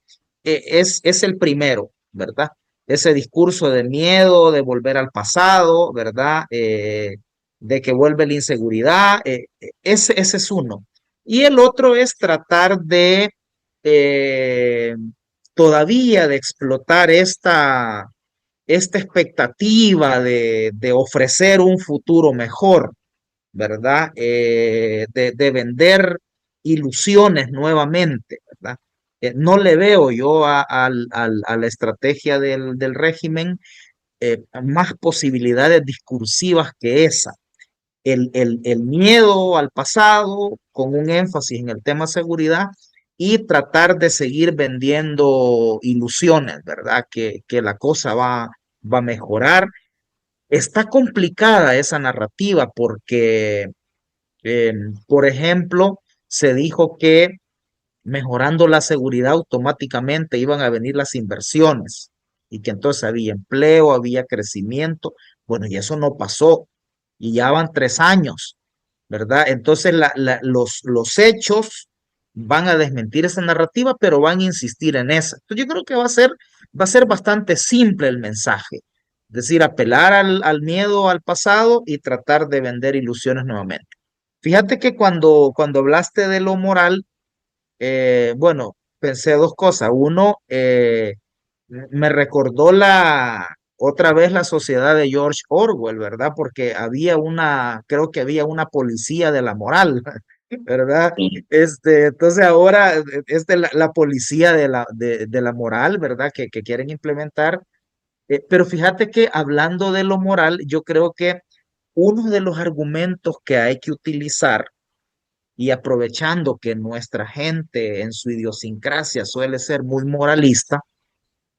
es el primero, ¿verdad? Ese discurso de miedo, de volver al pasado, ¿verdad? De que vuelve la inseguridad, ese es uno. Y el otro es tratar de eh, todavía de explotar esta expectativa de ofrecer un futuro mejor, ¿verdad? De vender ilusiones nuevamente, ¿verdad? No le veo yo a la estrategia del régimen más posibilidades discursivas que esa. El miedo al pasado con un énfasis en el tema seguridad y tratar de seguir vendiendo ilusiones, ¿verdad? Que la cosa va a mejorar. Está complicada esa narrativa porque, por ejemplo, se dijo que mejorando la seguridad automáticamente iban a venir las inversiones y que entonces había empleo, había crecimiento. Bueno, y eso no pasó y ya van 3 años, ¿verdad? Entonces los hechos van a desmentir esa narrativa, pero van a insistir en esa. Entonces yo creo que va a ser bastante simple el mensaje. Es decir, apelar al miedo al pasado y tratar de vender ilusiones nuevamente. Fíjate que cuando hablaste de lo moral, bueno, pensé dos cosas. Uno, me recordó otra vez la sociedad de George Orwell, ¿verdad? Porque creo que había una policía de la moral, ¿verdad? Entonces ahora la policía de la moral, ¿verdad? Que quieren implementar. Pero fíjate que hablando de lo moral, yo creo que uno de los argumentos que hay que utilizar y aprovechando que nuestra gente en su idiosincrasia suele ser muy moralista,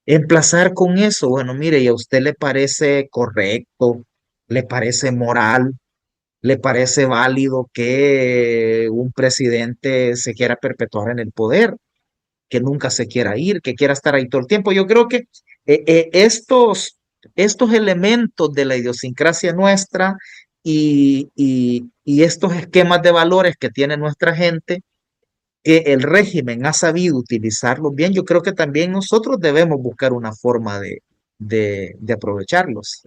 emplazar con eso, bueno, mire, ¿y a usted le parece correcto, le parece moral, le parece válido que un presidente se quiera perpetuar en el poder, que nunca se quiera ir, que quiera estar ahí todo el tiempo? Yo creo que estos elementos de la idiosincrasia nuestra y estos esquemas de valores que tiene nuestra gente, que el régimen ha sabido utilizarlos bien, yo creo que también nosotros debemos buscar una forma de aprovecharlos.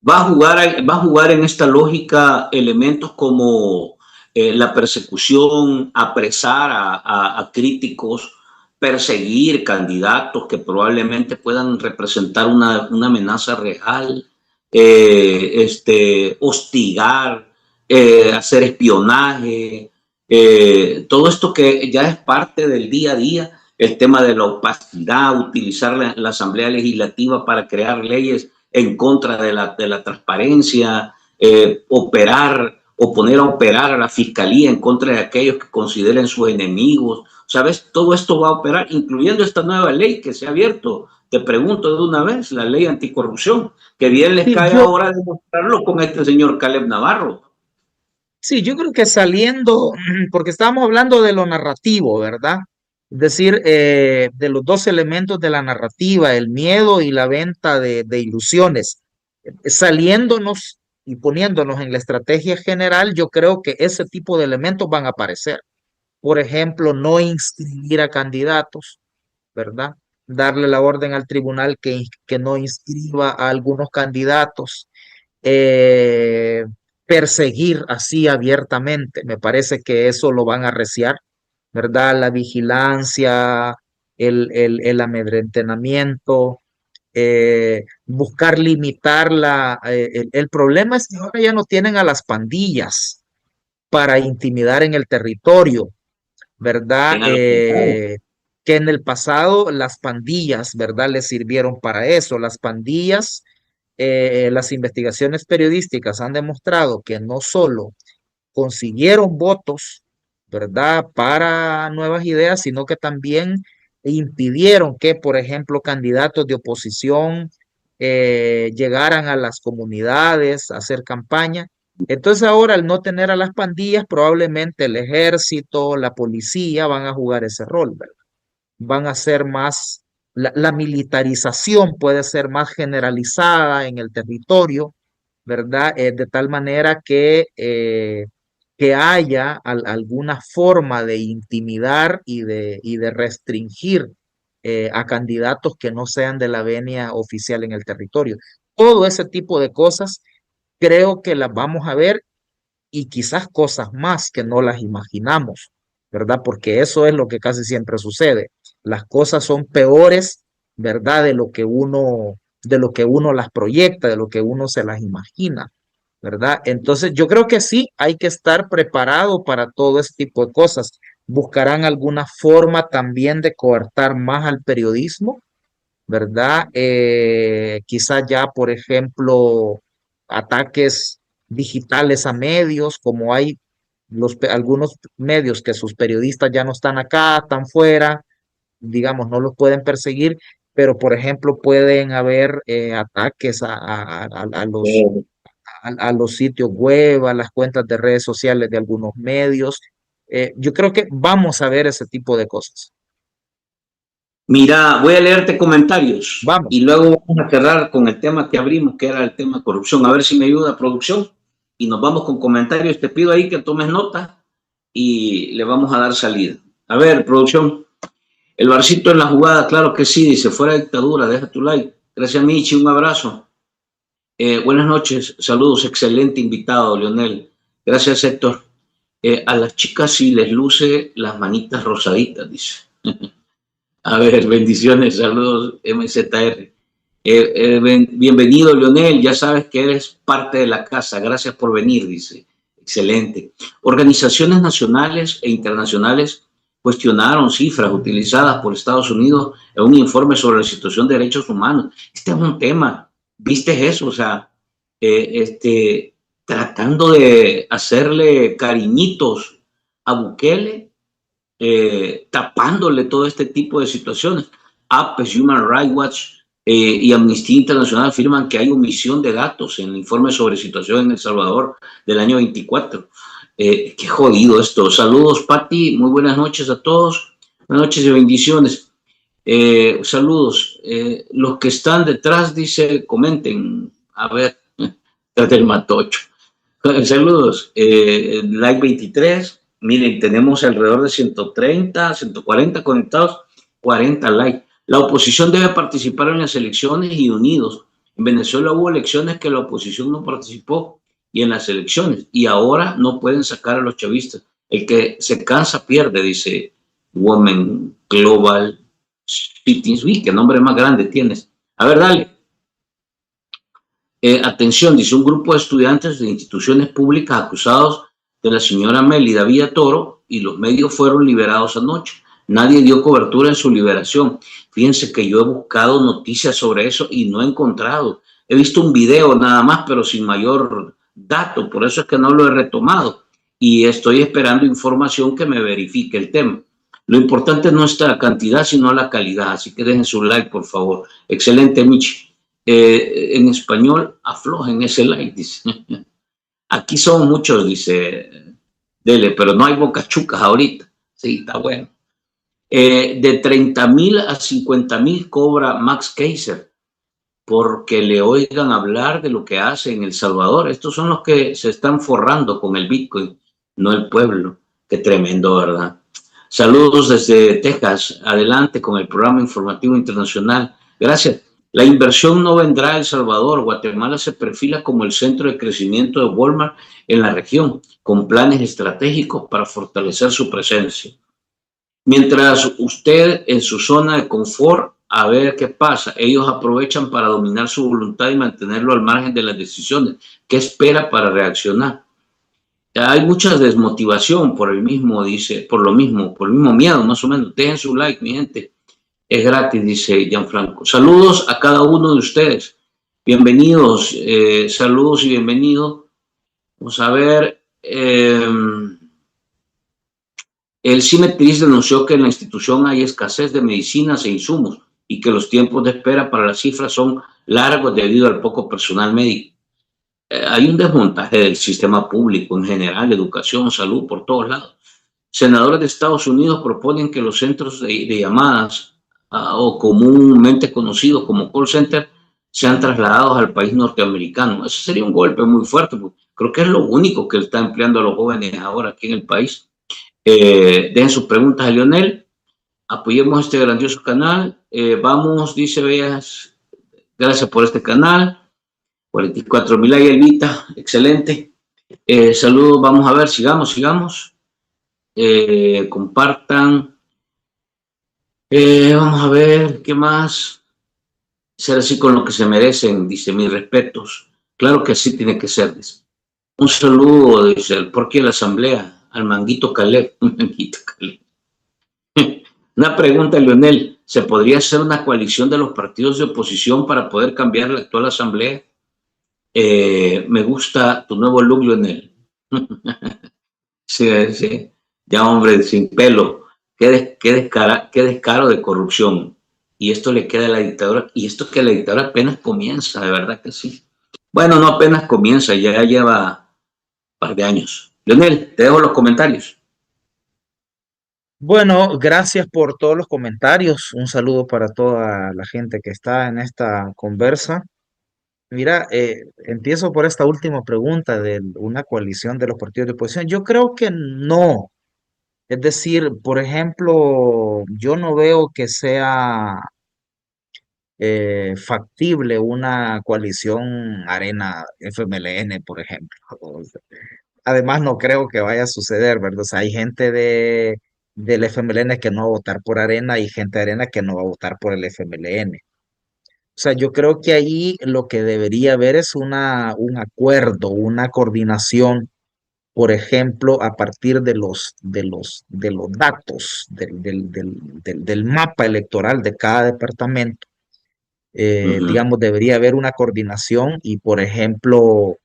Va a jugar en esta lógica elementos como la persecución, apresar a críticos, perseguir candidatos que probablemente puedan representar una amenaza real, hostigar, hacer espionaje, todo esto que ya es parte del día a día, el tema de la opacidad, utilizar la Asamblea Legislativa para crear leyes en contra de la transparencia, operar o poner a operar a la fiscalía en contra de aquellos que consideren sus enemigos. ¿Sabes? Todo esto va a operar, incluyendo esta nueva ley que se ha abierto. Te pregunto de una vez, la ley anticorrupción, que bien les Sí, cae ahora demostrarlo con este señor Caleb Navarro. sí, yo creo que saliendo, porque estábamos hablando de lo narrativo, ¿verdad? Es decir, de los dos elementos de la narrativa, el miedo y la venta de ilusiones. Saliéndonos y poniéndonos en la estrategia general, yo creo que ese tipo de elementos van a aparecer. Por ejemplo, no inscribir a candidatos, ¿verdad? Darle la orden al tribunal que no inscriba a algunos candidatos, eh, perseguir así abiertamente. Me parece que eso lo van a arreciar, ¿verdad? La vigilancia, el amedrentamiento, buscar limitar el problema es que ahora ya no tienen a las pandillas para intimidar en el territorio, ¿verdad? Que en el pasado las pandillas, ¿verdad? Les sirvieron para eso. Las pandillas, las investigaciones periodísticas han demostrado que no solo consiguieron votos, ¿verdad? Para nuevas ideas, sino que también impidieron que, por ejemplo, candidatos de oposición llegaran a las comunidades a hacer campaña. Entonces ahora, al no tener a las pandillas, probablemente el ejército, la policía van a jugar ese rol, ¿verdad? Van a ser más, la militarización puede ser más generalizada en el territorio, ¿verdad? De tal manera que haya alguna forma de intimidar y de restringir a candidatos que no sean de la venia oficial en el territorio. Todo ese tipo de cosas creo que las vamos a ver y quizás cosas más que no las imaginamos, ¿verdad? Porque eso es lo que casi siempre sucede. Las cosas son peores, ¿verdad? De lo que uno las proyecta, de lo que uno se las imagina, ¿verdad? Entonces, yo creo que sí, hay que estar preparado para todo ese tipo de cosas. Buscarán alguna forma también de coartar más al periodismo, ¿verdad? Quizás ya, por ejemplo, ataques digitales a medios, como hay algunos medios que sus periodistas ya no están acá, están fuera, digamos, no los pueden perseguir, pero por ejemplo pueden haber ataques a los a los sitios web, a las cuentas de redes sociales de algunos medios. Yo creo que vamos a ver ese tipo de cosas. Mira, voy a leerte comentarios y Vamos. luego vamos a cerrar con el tema que abrimos, que era el tema corrupción. A ver si me ayuda producción y nos vamos con comentarios. Te pido ahí que tomes nota y le vamos a dar salida. A ver, producción. El barcito en la jugada, claro que sí, dice, fuera dictadura, deja tu like. Gracias, Michi, un abrazo. Buenas noches, saludos, excelente invitado, Leonel. Gracias, Héctor. A las chicas sí les luce las manitas rosaditas, dice. A ver, bendiciones, saludos, MZR. Bienvenido, Leonel, ya sabes que eres parte de la casa, gracias por venir, dice. Excelente. Organizaciones nacionales e internacionales cuestionaron cifras utilizadas por Estados Unidos en un informe sobre la situación de derechos humanos. Este es un tema, ¿viste eso? O sea, tratando de hacerle cariñitos a Bukele, tapándole todo este tipo de situaciones. APES, Human Rights Watch y Amnistía Internacional afirman que hay omisión de datos en el informe sobre situación en El Salvador del año 24. Qué jodido esto. Saludos, Pati. Muy buenas noches a todos. Buenas noches y bendiciones. Saludos. Los que están detrás, dice, comenten. A ver, tras del matocho. Saludos. Like 23. Miren, tenemos alrededor de 130, 140 conectados, 40 likes. La oposición debe participar en las elecciones y unidos. En Venezuela hubo elecciones que la oposición no participó y en las elecciones. Y ahora no pueden sacar a los chavistas. El que se cansa pierde, dice Women Global Cities. Uy, qué nombre más grande tienes. A ver, dale. Atención, dice un grupo de estudiantes de instituciones públicas acusados de la señora Mélida Villatoro y los medios fueron liberados anoche. Nadie dio cobertura en su liberación. Fíjense que yo he buscado noticias sobre eso y no he encontrado. He visto un video nada más, pero sin mayor dato. Por eso es que no lo he retomado. Y estoy esperando información que me verifique el tema. Lo importante no es la cantidad, sino la calidad. Así que dejen su like, por favor. Excelente, Michi. En español, aflojen ese like, dice. Aquí son muchos, dice Dele, pero no hay bocachucas ahorita. Sí, está bueno. De 30,000 a 50,000 cobra Max Keiser porque le oigan hablar de lo que hace en El Salvador. Estos son los que se están forrando con el Bitcoin, no el pueblo. Qué tremendo, ¿verdad? Saludos desde Texas. Adelante con el programa informativo internacional. Gracias. La inversión no vendrá a El Salvador. Guatemala se perfila como el centro de crecimiento de Walmart en la región, con planes estratégicos para fortalecer su presencia. Mientras usted en su zona de confort, a ver qué pasa. Ellos aprovechan para dominar su voluntad y mantenerlo al margen de las decisiones. ¿Qué espera para reaccionar? Hay mucha desmotivación por el mismo, dice, por el mismo miedo, más o menos. Dejen su like, mi gente. Es gratis, dice Gianfranco. Saludos a cada uno de ustedes. Bienvenidos, saludos y bienvenidos. Vamos a ver. El CIMETRIS denunció que en la institución hay escasez de medicinas e insumos y que los tiempos de espera para las cifras son largos debido al poco personal médico. Hay un desmontaje del sistema público en general, educación, salud, por todos lados. Senadores de Estados Unidos proponen que los centros de llamadas o comúnmente conocidos como call center sean trasladados al país norteamericano. Eso sería un golpe muy fuerte, porque creo que es lo único que está empleando a los jóvenes ahora aquí en el país. Dejen sus preguntas a Leonel. Apoyemos este grandioso canal. Vamos, dice Bellas. Gracias por este canal. 44,000 likes, Elvita. Excelente. Saludos. Vamos a ver, sigamos. Compartan. Vamos a ver, ¿qué más? Ser así con lo que se merecen, dice, mis respetos. Claro que así tiene que ser. Dice. Un saludo, dice, ¿por qué la asamblea? Al Manguito Caleb. Una pregunta, Leonel. ¿Se podría hacer una coalición de los partidos de oposición para poder cambiar la actual asamblea? Me gusta tu nuevo look, Leonel. Sí. Ya, hombre, sin pelo. Qué descaro de corrupción. Y esto le queda a la dictadura. Y esto que la dictadura apenas comienza, de verdad que sí. Bueno, no apenas comienza, ya lleva un par de años. Leonel, te dejo los comentarios. Bueno, gracias por todos los comentarios. Un saludo para toda la gente que está en esta conversa. Mira, empiezo por esta última pregunta de una coalición de los partidos de oposición. Yo creo que no. Es decir, por ejemplo, yo no veo que sea factible una coalición Arena FMLN, por ejemplo. O sea, además, no creo que vaya a suceder, ¿verdad? O sea, hay gente del FMLN que no va a votar por Arena y gente de Arena que no va a votar por el FMLN. O sea, yo creo que ahí lo que debería haber es un acuerdo, una coordinación, por ejemplo, a partir de los datos del mapa electoral de cada departamento. Ujú. Digamos, debería haber una coordinación y, por ejemplo,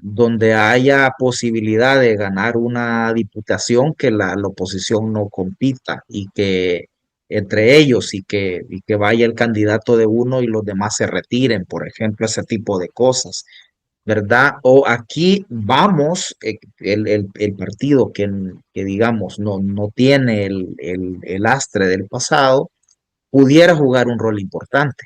donde haya posibilidad de ganar una diputación, que la oposición no compita y que entre ellos y que vaya el candidato de uno y los demás se retiren, por ejemplo, ese tipo de cosas, ¿verdad? O aquí vamos, el partido que digamos no tiene el astre del pasado, pudiera jugar un rol importante.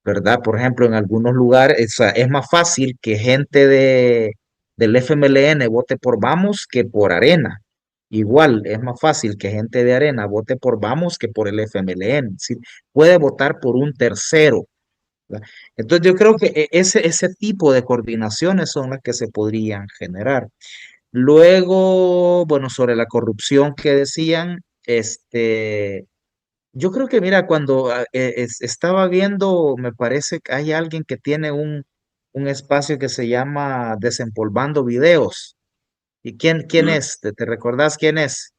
¿Verdad? Por ejemplo, en algunos lugares es más fácil que gente del FMLN vote por Vamos que por Arena. Igual, es más fácil que gente de Arena vote por Vamos que por el FMLN. Sí, puede votar por un tercero. ¿Verdad? Entonces, yo creo que ese tipo de coordinaciones son las que se podrían generar. Luego, bueno, sobre la corrupción que decían, yo creo que, mira, cuando estaba viendo, me parece que hay alguien que tiene un espacio que se llama Desempolvando Videos. ¿Y quién Ujú. es? ¿Te recordás quién es?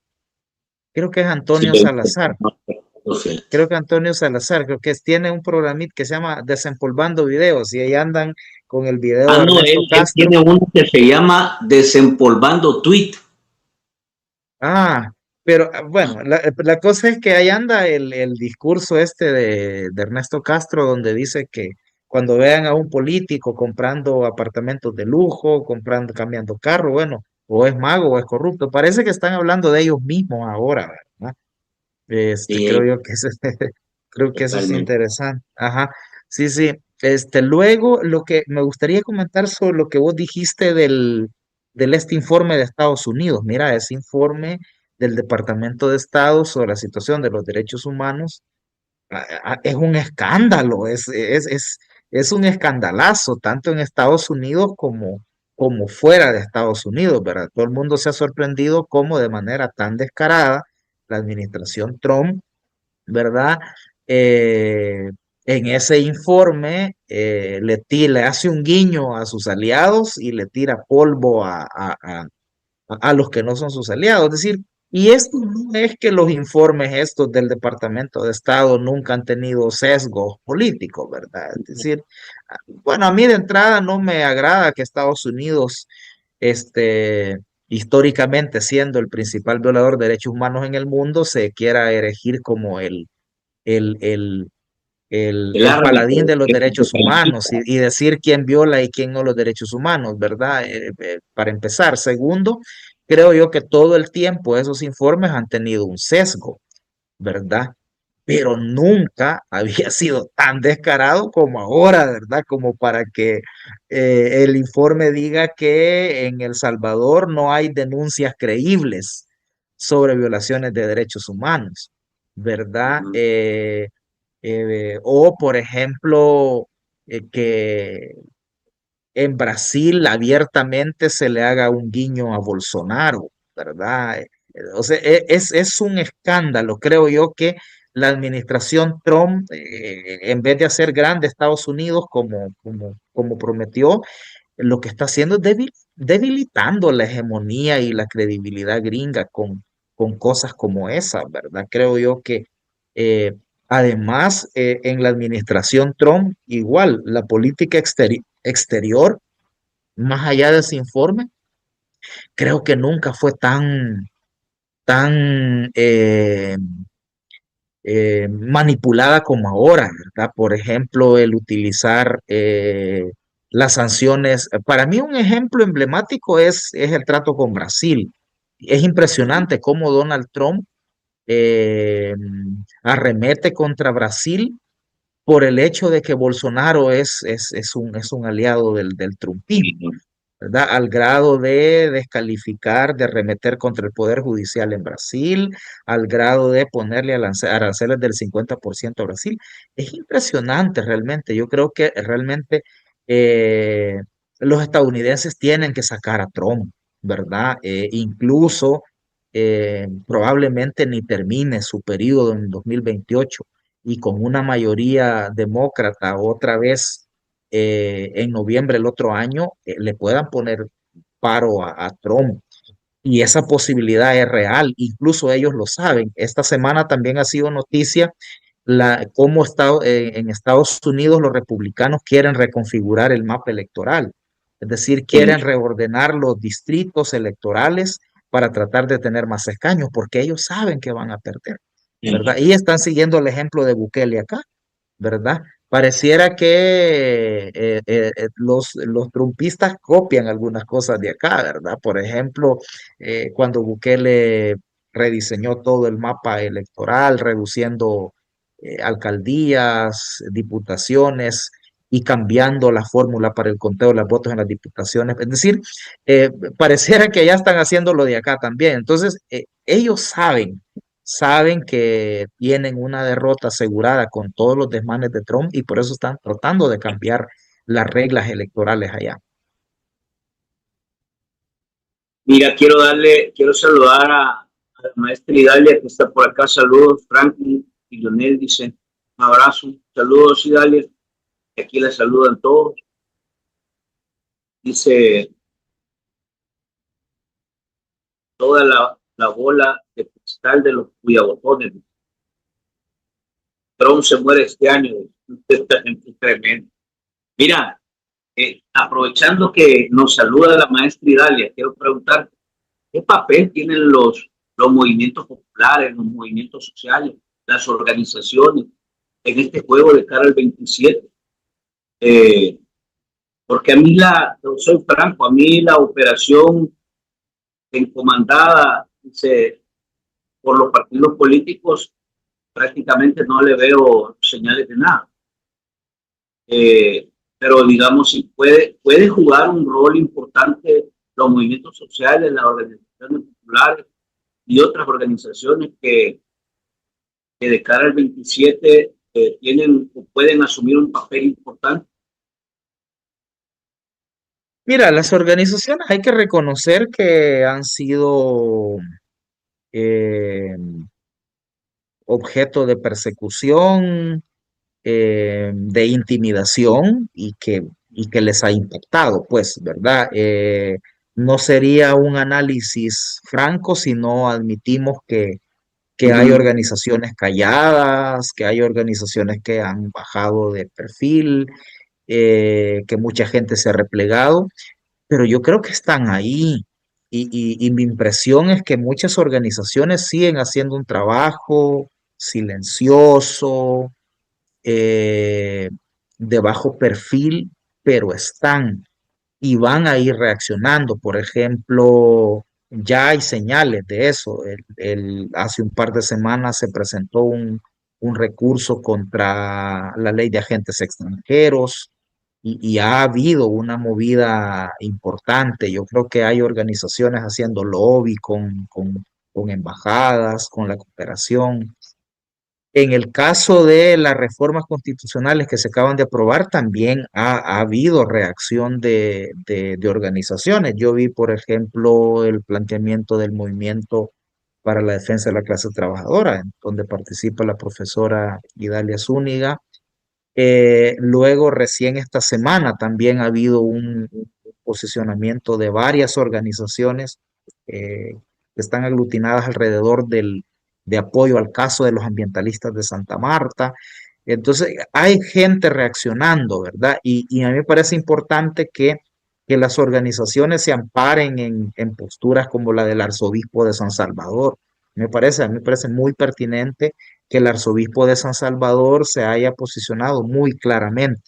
Creo que es Sí, Antonio Salazar. lo sé. Creo que Antonio Salazar, creo que tiene un programita que se llama Desempolvando Videos y ahí andan con el video Ah, de no, Ernesto él Castro. tiene uno que se llama Desempolvando Tweet. Ah, pero bueno, la cosa es que ahí anda el discurso este de Ernesto Castro, donde dice que cuando vean a un político comprando apartamentos de lujo, comprando, cambiando carro, bueno, o es mago o es corrupto. Parece que están hablando de ellos mismos ahora, ¿verdad? Creo Sí, yo que creo que eso es totalmente. interesante. Ajá, sí, sí. Luego, lo que me gustaría comentar sobre lo que vos dijiste del este informe de Estados Unidos. Mira, ese informe del Departamento de Estado sobre la situación de los derechos humanos es un escándalo, es un escandalazo, tanto en Estados Unidos como fuera de Estados Unidos, ¿verdad? Todo el mundo se ha sorprendido cómo de manera tan descarada la administración Trump, ¿verdad? Eh, en ese informe le hace un guiño a sus aliados y le tira polvo a los que no son sus aliados. Es decir, y esto no es que los informes estos del Departamento de Estado nunca han tenido sesgos políticos, ¿verdad? Es decir, bueno, a mí de entrada no me agrada que Estados Unidos, históricamente siendo el principal violador de derechos humanos en el mundo, se quiera erigir como el, el, El el paladín árbitro, de los el que derechos humanos y decir quién viola y quién no los derechos humanos, ¿verdad? Para empezar. Segundo, creo yo que todo el tiempo esos informes han tenido un sesgo, ¿verdad? Pero nunca había sido tan descarado como ahora, ¿verdad? Como para que el informe diga que en El Salvador no hay denuncias creíbles sobre violaciones de derechos humanos, ¿verdad? Ujú. O, por ejemplo, que en Brasil abiertamente se le haga un guiño a Bolsonaro, ¿verdad? O sea, es un escándalo, creo yo, que la administración Trump, en vez de hacer grande Estados Unidos como prometió, lo que está haciendo es debilitando la hegemonía y la credibilidad gringa con cosas como esas, ¿verdad? Creo yo que eh, además en la administración Trump, igual, la política exterior, más allá de ese informe, creo que nunca fue tan manipulada como ahora, ¿verdad? Por ejemplo, el utilizar las sanciones. Para mí un ejemplo emblemático es el trato con Brasil. Es impresionante cómo Donald Trump eh, arremete contra Brasil por el hecho de que Bolsonaro es un aliado del trumpismo, ¿verdad? Al grado de descalificar, de remeter contra el Poder Judicial en Brasil, al grado de ponerle aranceles del 50% a Brasil. Es impresionante realmente. Yo creo que realmente eh, los estadounidenses tienen que sacar a Trump, ¿verdad? Incluso probablemente ni termine su periodo en 2028 y con una mayoría demócrata otra vez en noviembre del otro año le puedan poner paro a Trump. Y esa posibilidad es real, incluso ellos lo saben. Esta semana también ha sido noticia cómo en Estados Unidos los republicanos quieren reconfigurar el mapa electoral, es decir, quieren reordenar los distritos electorales para tratar de tener más escaños, porque ellos saben que van a perder, ¿verdad? Y están siguiendo el ejemplo de Bukele acá, ¿verdad? Pareciera que los trumpistas copian algunas cosas de acá, ¿verdad? Por ejemplo, cuando Bukele rediseñó todo el mapa electoral, reduciendo alcaldías, diputaciones y cambiando la fórmula para el conteo de los votos en las diputaciones. Es decir, eh, pareciera que ya están haciendo lo de acá también. Entonces, ellos saben que tienen una derrota asegurada con todos los desmanes de Trump y por eso están tratando de cambiar las reglas electorales allá. Mira, quiero saludar a la maestra Idalia que está por acá. Saludos, Franklin y Lionel dice un abrazo. Saludos, Idalia. Aquí la saludan todos. Dice toda la bola de cristal de los cuyabotones. Trump se muere este año. Esta gente es tremenda. Mira, aprovechando que nos saluda la maestra Idalia, quiero preguntar, ¿qué papel tienen los movimientos populares, los movimientos sociales, las organizaciones en este juego de cara al 27? Porque a mí soy franco, a mí la operación encomendada por los partidos políticos prácticamente no le veo señales de nada. Pero digamos, si puede jugar un rol importante los movimientos sociales, las organizaciones populares y otras organizaciones que de cara al 27 tienen o pueden asumir un papel importante. Mira, las organizaciones hay que reconocer que han sido eh, objeto de persecución, de intimidación y que les ha impactado, pues, ¿verdad? No sería un análisis franco si no admitimos que hay organizaciones calladas, que hay organizaciones que han bajado de perfil, que mucha gente se ha replegado, pero yo creo que están ahí. Y mi impresión es que muchas organizaciones siguen haciendo un trabajo silencioso, eh, de bajo perfil, pero están y van a ir reaccionando. Por ejemplo, ya hay señales de eso. Hace un par de semanas se presentó un recurso contra la ley de agentes extranjeros y ha habido una movida importante. Yo creo que hay organizaciones haciendo lobby con embajadas, con la cooperación. En el caso de las reformas constitucionales que se acaban de aprobar, también ha habido reacción de organizaciones. Yo vi, por ejemplo, el planteamiento del movimiento para la defensa de la clase trabajadora, en donde participa la profesora Idalia Zúñiga. Luego, recién esta semana, también ha habido un posicionamiento de varias organizaciones que están aglutinadas alrededor de apoyo al caso de los ambientalistas de Santa Marta. Entonces, hay gente reaccionando, ¿verdad? Y a mí me parece importante que las organizaciones se amparen en posturas como la del arzobispo de San Salvador, A mí me parece muy pertinente que el arzobispo de San Salvador se haya posicionado muy claramente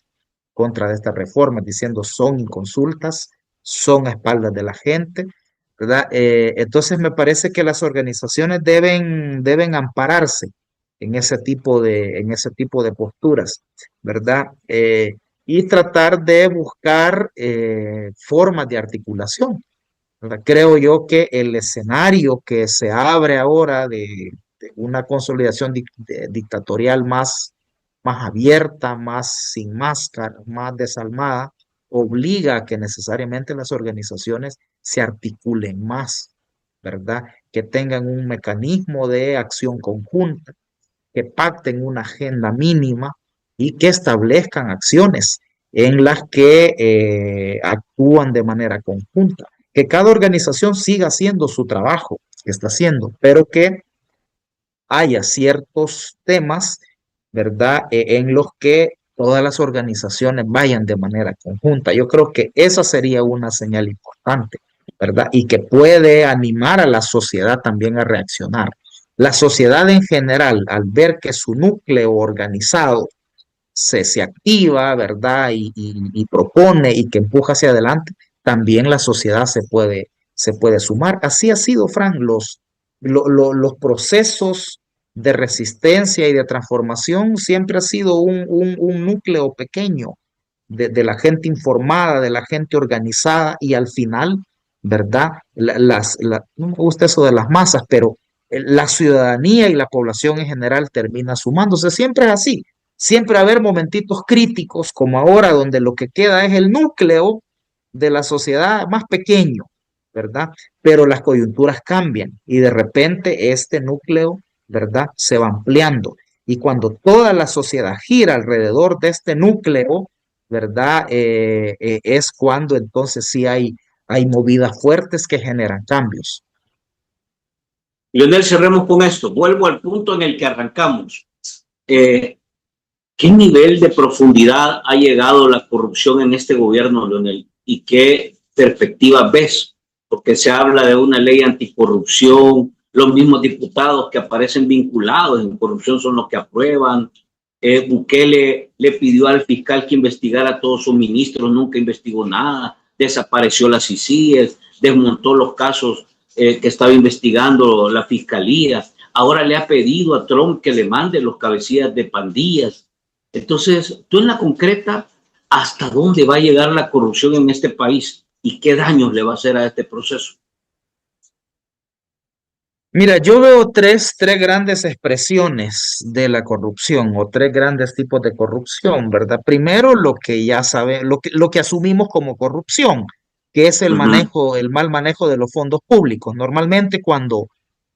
contra de esta reforma, diciendo son inconsultas, son a espaldas de la gente, ¿verdad? Entonces me parece que las organizaciones deben ampararse en ese tipo de posturas, ¿verdad? Y tratar de buscar formas de articulación, ¿verdad? Creo yo que el escenario que se abre ahora de una consolidación dictatorial más abierta, más sin máscara, más desalmada, obliga a que necesariamente las organizaciones se articulen más, ¿verdad? Que tengan un mecanismo de acción conjunta, que pacten una agenda mínima y que establezcan acciones en las que actúan de manera conjunta. Que cada organización siga haciendo su trabajo que está haciendo, pero que haya ciertos temas, ¿verdad? En los que todas las organizaciones vayan de manera conjunta. Yo creo que esa sería una señal importante, ¿verdad? Y que puede animar a la sociedad también a reaccionar. La sociedad en general, al ver que su núcleo organizado se activa, ¿verdad? Y propone y que empuja hacia adelante, también la sociedad se puede sumar. Así ha sido, Frank, los procesos de resistencia y de transformación siempre ha sido un núcleo pequeño de la gente informada, de la gente organizada y al final, ¿verdad? No me gusta eso de las masas, pero la ciudadanía y la población en general termina sumándose. Siempre es así. Siempre va a haber momentitos críticos como ahora, donde lo que queda es el núcleo de la sociedad más pequeño, ¿verdad? Pero las coyunturas cambian y de repente este núcleo, ¿verdad? Se va ampliando. Y cuando toda la sociedad gira alrededor de este núcleo, ¿verdad? Es cuando entonces sí hay movidas fuertes que generan cambios. Leonel, cerremos con esto. Vuelvo al punto en el que arrancamos. Eh, ¿Qué nivel de profundidad ha llegado la corrupción en este gobierno, Leonel? ¿Y qué perspectiva ves? Porque se habla de una ley anticorrupción, los mismos diputados que aparecen vinculados en corrupción son los que aprueban. Bukele le pidió al fiscal que investigara a todos sus ministros, nunca investigó nada, desapareció las CICIES, desmontó los casos que estaba investigando la fiscalía. Ahora le ha pedido a Trump que le mande los cabecillas de pandillas. Entonces, tú en la concreta, ¿hasta dónde va a llegar la corrupción en este país y qué daños le va a hacer a este proceso? Mira, yo veo tres grandes expresiones de la corrupción o tres grandes tipos de corrupción, ¿verdad? Primero, lo que ya sabe, lo que asumimos como corrupción, que es el mal manejo de los fondos públicos. Normalmente cuando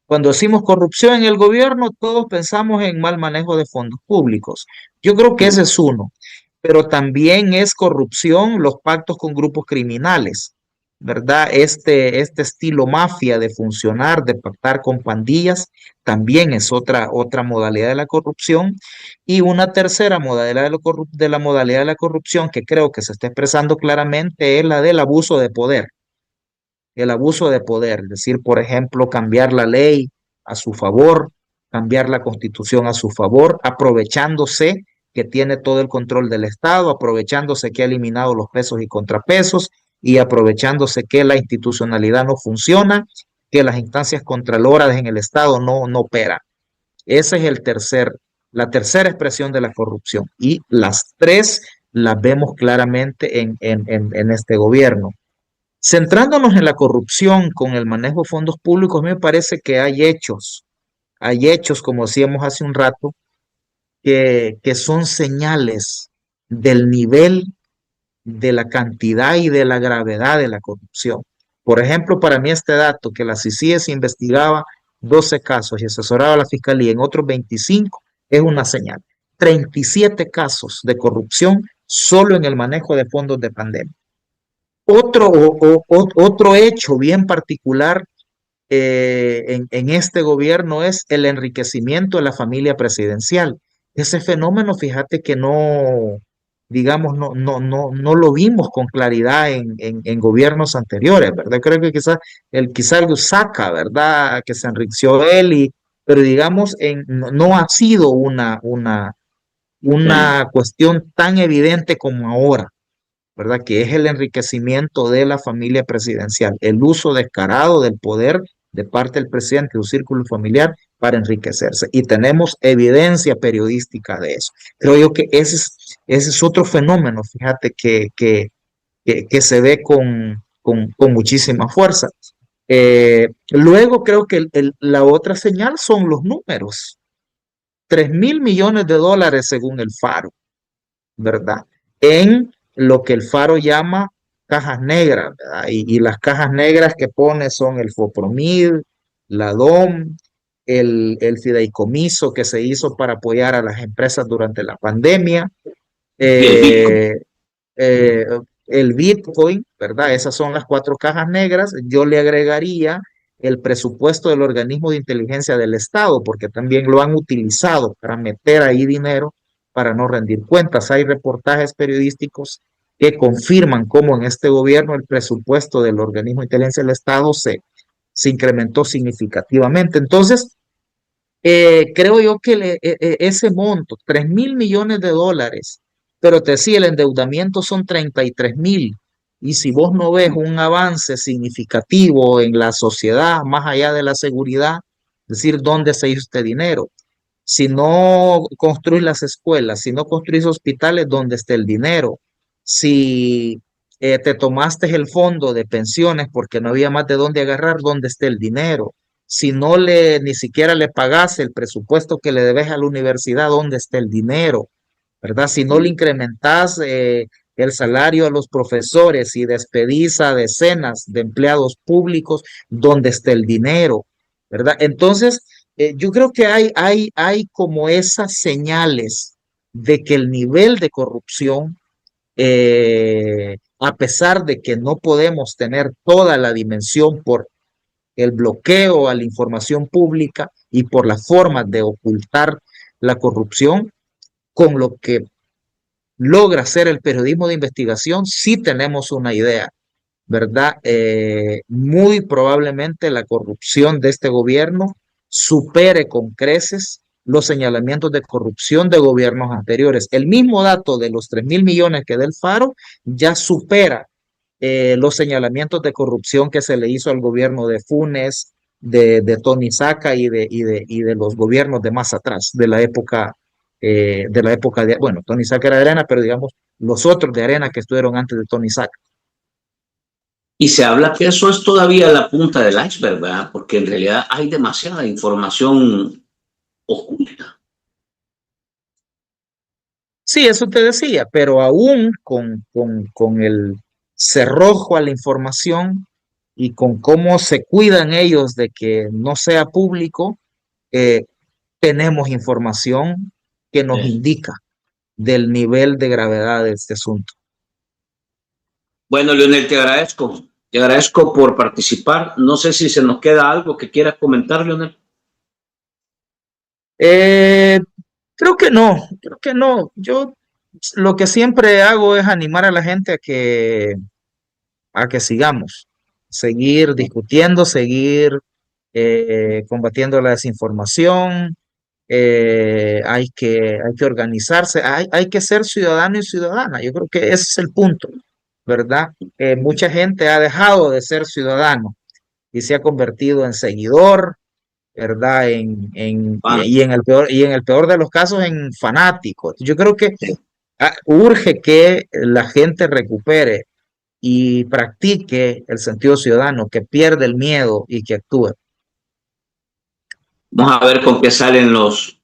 decimos corrupción en el gobierno, todos pensamos en mal manejo de fondos públicos. Yo creo que ese es uno, pero también es corrupción los pactos con grupos criminales, ¿verdad? Este estilo mafia de funcionar, de pactar con pandillas, también es otra modalidad de la corrupción. Y una tercera modalidad de la modalidad de la corrupción que creo que se está expresando claramente es la del abuso de poder. El abuso de poder, es decir, por ejemplo, cambiar la ley a su favor, cambiar la constitución a su favor, aprovechándose que tiene todo el control del Estado, aprovechándose que ha eliminado los pesos y contrapesos y aprovechándose que la institucionalidad no funciona, que las instancias contraloras en el Estado no operan. Esa es la tercera expresión de la corrupción y las tres las vemos claramente en este gobierno. Centrándonos en la corrupción con el manejo de fondos públicos, me parece que hay hechos, como decíamos hace un rato, que son señales del nivel, de la cantidad y de la gravedad de la corrupción. Por ejemplo, para mí este dato, que la CICIES investigaba 12 casos y asesoraba a la fiscalía en otros 25, es una señal. 37 casos de corrupción solo en el manejo de fondos de pandemia. Otro hecho bien particular en este gobierno es el enriquecimiento de la familia presidencial. Ese fenómeno, fíjate que digamos, no lo vimos con claridad en gobiernos anteriores, ¿verdad? Creo que quizá el Lusaka, ¿verdad? Que se enriqueció él, pero digamos, no ha sido Sí. una cuestión tan evidente como ahora, ¿verdad? Que es el enriquecimiento de la familia presidencial, el uso descarado del poder de parte del presidente de un círculo familiar para enriquecerse. Y tenemos evidencia periodística de eso. Creo yo que ese es otro fenómeno, fíjate, que se ve con muchísima fuerza. Luego creo que la otra señal son los números. 3.000 millones de dólares según el Faro, ¿verdad? En lo que el Faro llama cajas negras, ¿verdad? Y las cajas negras que pone son el FOPROMID, la DOM, el fideicomiso que se hizo para apoyar a las empresas durante la pandemia, Y el Bitcoin. eh, eh, el Bitcoin, ¿verdad? Esas son las cuatro cajas negras. Yo le agregaría el presupuesto del organismo de inteligencia del Estado, porque también lo han utilizado para meter ahí dinero para no rendir cuentas. Hay reportajes periodísticos que confirman cómo en este gobierno el presupuesto del organismo de inteligencia del Estado se incrementó significativamente. Entonces, creo yo que ese monto, 3.000 millones de dólares, pero te decía, el endeudamiento son 33.000. Y si vos no ves un avance significativo en la sociedad, más allá de la seguridad, es decir, ¿dónde se hizo este dinero? Si no construís las escuelas, si no construís hospitales, ¿dónde está el dinero? Si te tomaste el fondo de pensiones porque no había más de dónde agarrar, ¿dónde está el dinero? Si no ni siquiera le pagás el presupuesto que le debes a la universidad, ¿dónde está el dinero? ¿Verdad? Si no le incrementás el salario a los profesores y despedís a decenas de empleados públicos, ¿dónde está el dinero? ¿Verdad? Entonces, yo creo que hay como esas señales de que el nivel de corrupción, a pesar de que no podemos tener toda la dimensión por el bloqueo a la información pública y por las formas de ocultar la corrupción, con lo que logra hacer el periodismo de investigación, sí tenemos una idea, ¿verdad? Muy probablemente la corrupción de este gobierno supere con creces los señalamientos de corrupción de gobiernos anteriores. El mismo dato de los 3.000 millones que da el Faro ya supera los señalamientos de corrupción que se le hizo al gobierno de Funes, de Tony Saca y de los gobiernos de más atrás, de la época de, bueno, Tony Saca era de Arena, pero digamos los otros de Arena que estuvieron antes de Tony Saca. Y se habla que eso es todavía la punta del iceberg, ¿verdad? Porque en realidad hay demasiada información oculta. Sí, eso te decía, pero aún con el cerrojo a la información y con cómo se cuidan ellos de que no sea público, eh, tenemos información que nos Sí. indica del nivel de gravedad de este asunto. Bueno, Leonel, te agradezco. Te agradezco por participar. No sé si se nos queda algo que quieras comentar, Leonel. Eh, creo que no. Yo lo que siempre hago es animar a la gente a que sigamos, seguir discutiendo, seguir combatiendo la desinformación. Hay que organizarse, hay que ser ciudadano y ciudadana. Yo creo que ese es el punto, ¿verdad? Mucha gente ha dejado de ser ciudadano y se ha convertido en seguidor, ¿verdad? Vale. Y en el peor de los casos en fanáticos. Yo creo que urge que la gente recupere y practique el sentido ciudadano, que pierde el miedo y que actúe. Vamos a ver con qué salen los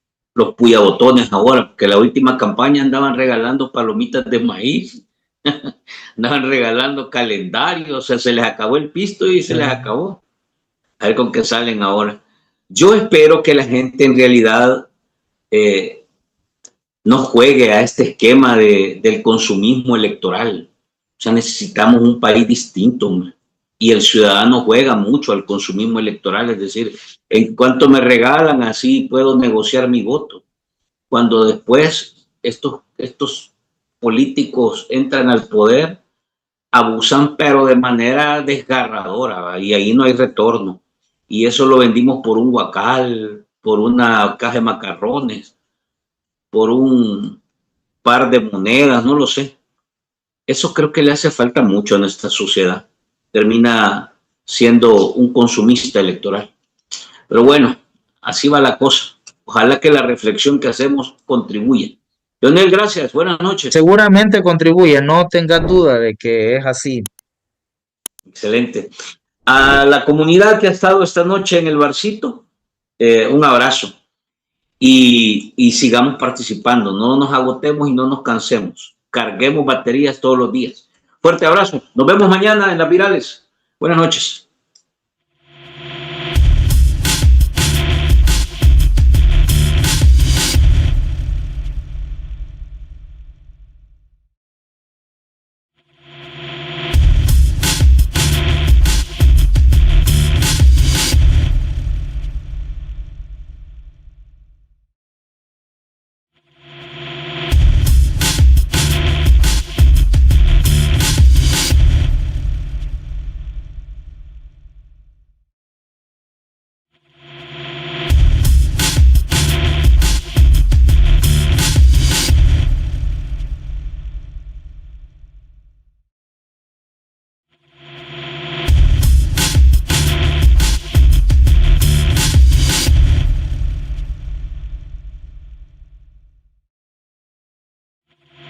puyabotones ahora, porque la última campaña andaban regalando palomitas de maíz, andaban regalando calendarios, o sea, se les acabó el pisto y se les acabó. A ver con qué salen ahora. Yo espero que la gente en realidad eh, no juegue a este esquema del consumismo electoral. O sea, necesitamos un país distinto, hombre. Y el ciudadano juega mucho al consumismo electoral, es decir, en cuanto me regalan, así puedo negociar mi voto. Cuando después estos políticos entran al poder, abusan, pero de manera desgarradora, ¿va? Y ahí no hay retorno. Y eso lo vendimos por un guacal, por una caja de macarrones, por un par de monedas, no lo sé. Eso creo que le hace falta mucho a nuestra sociedad. Termina siendo un consumista electoral. Pero bueno, así va la cosa. Ojalá que la reflexión que hacemos contribuya. Leonel, gracias. Buenas noches. Seguramente contribuye, no tengas duda de que es así. Excelente. A la comunidad que ha estado esta noche en el barcito, un abrazo. Y sigamos participando. No nos agotemos y no nos cansemos. Carguemos baterías todos los días. Fuerte abrazo. Nos vemos mañana en las virales. Buenas noches.